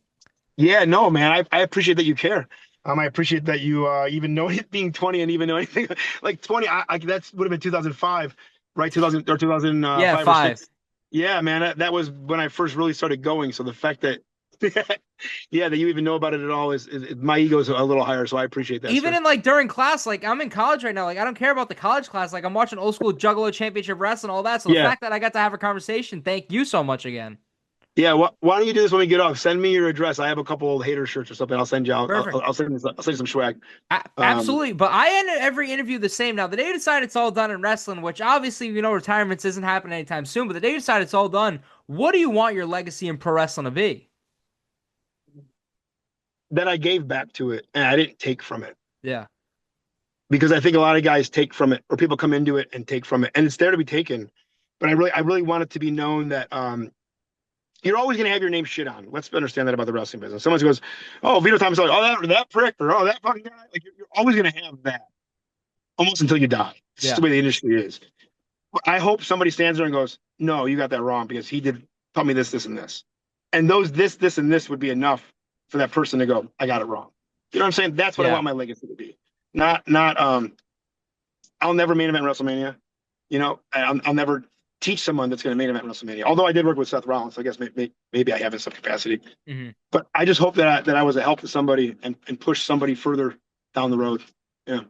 Yeah, no, man. I appreciate that you care. I appreciate that you even know it being 20 and even know anything like 20. That would have been 2005, right? 2000 or 2005. Yeah, 5. Yeah, man. That was when I first really started going. So the fact that that you even know about it at all is my ego's a little higher, so I appreciate that. Even in during class, I'm in college right now. I don't care about the college class. I'm watching old school Juggalo Championship Wrestling, all that. So the fact that I got to have a conversation, thank you so much again. Yeah, why don't you do this when we get off? Send me your address. I have a couple old hater shirts or something. I'll send you out. I'll send you some swag. Absolutely. But I end every interview the same. Now, the day you decide it's all done in wrestling, which obviously, retirements isn't happening anytime soon, but the day you decide it's all done, what do you want your legacy in pro wrestling to be? That I gave back to it and I didn't take from it. Yeah. Because I think a lot of guys take from it, or people come into it and take from it, and it's there to be taken. But I really want it to be known that you're always going to have your name shit on. Let's understand that about the wrestling business. Someone goes, "Oh, Vito Thomaselli, oh that prick," or "Oh, that fucking guy." You're always going to have that, almost until you die. It's just the way the industry is. I hope somebody stands there and goes, "No, you got that wrong because he did tell me this, this, and this," and those this, and this would be enough for that person to go, "I got it wrong." You know what I'm saying? That's what I want my legacy to be. Not I'll never main event WrestleMania. I'll never teach someone that's going to main event WrestleMania. Although I did work with Seth Rollins, so I guess maybe I have in some capacity. Mm-hmm. But I just hope that I was a help to somebody and push somebody further down the road. Yeah.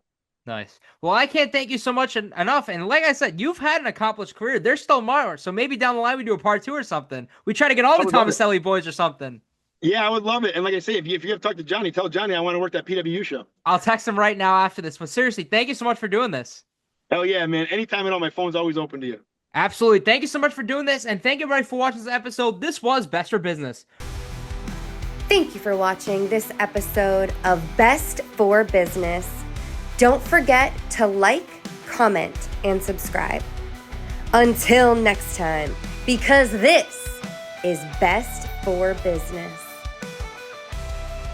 Nice. Well, I can't thank you so much enough. And like I said, you've had an accomplished career. There's still more. So maybe down the line we do a part 2 or something. We try to get all the Thomaselli boys or something. Yeah, I would love it. And like I say, if you have talked to Johnny, tell Johnny I want to work that PWU show. I'll text him right now after this. But seriously, thank you so much for doing this. Hell yeah, man. Anytime at all, my phone's always open to you. Absolutely. Thank you so much for doing this. And thank you, everybody, for watching this episode. This was Best for Business. Thank you for watching this episode of Best for Business. Don't forget to like, comment, and subscribe. Until next time, because this is Best for Business.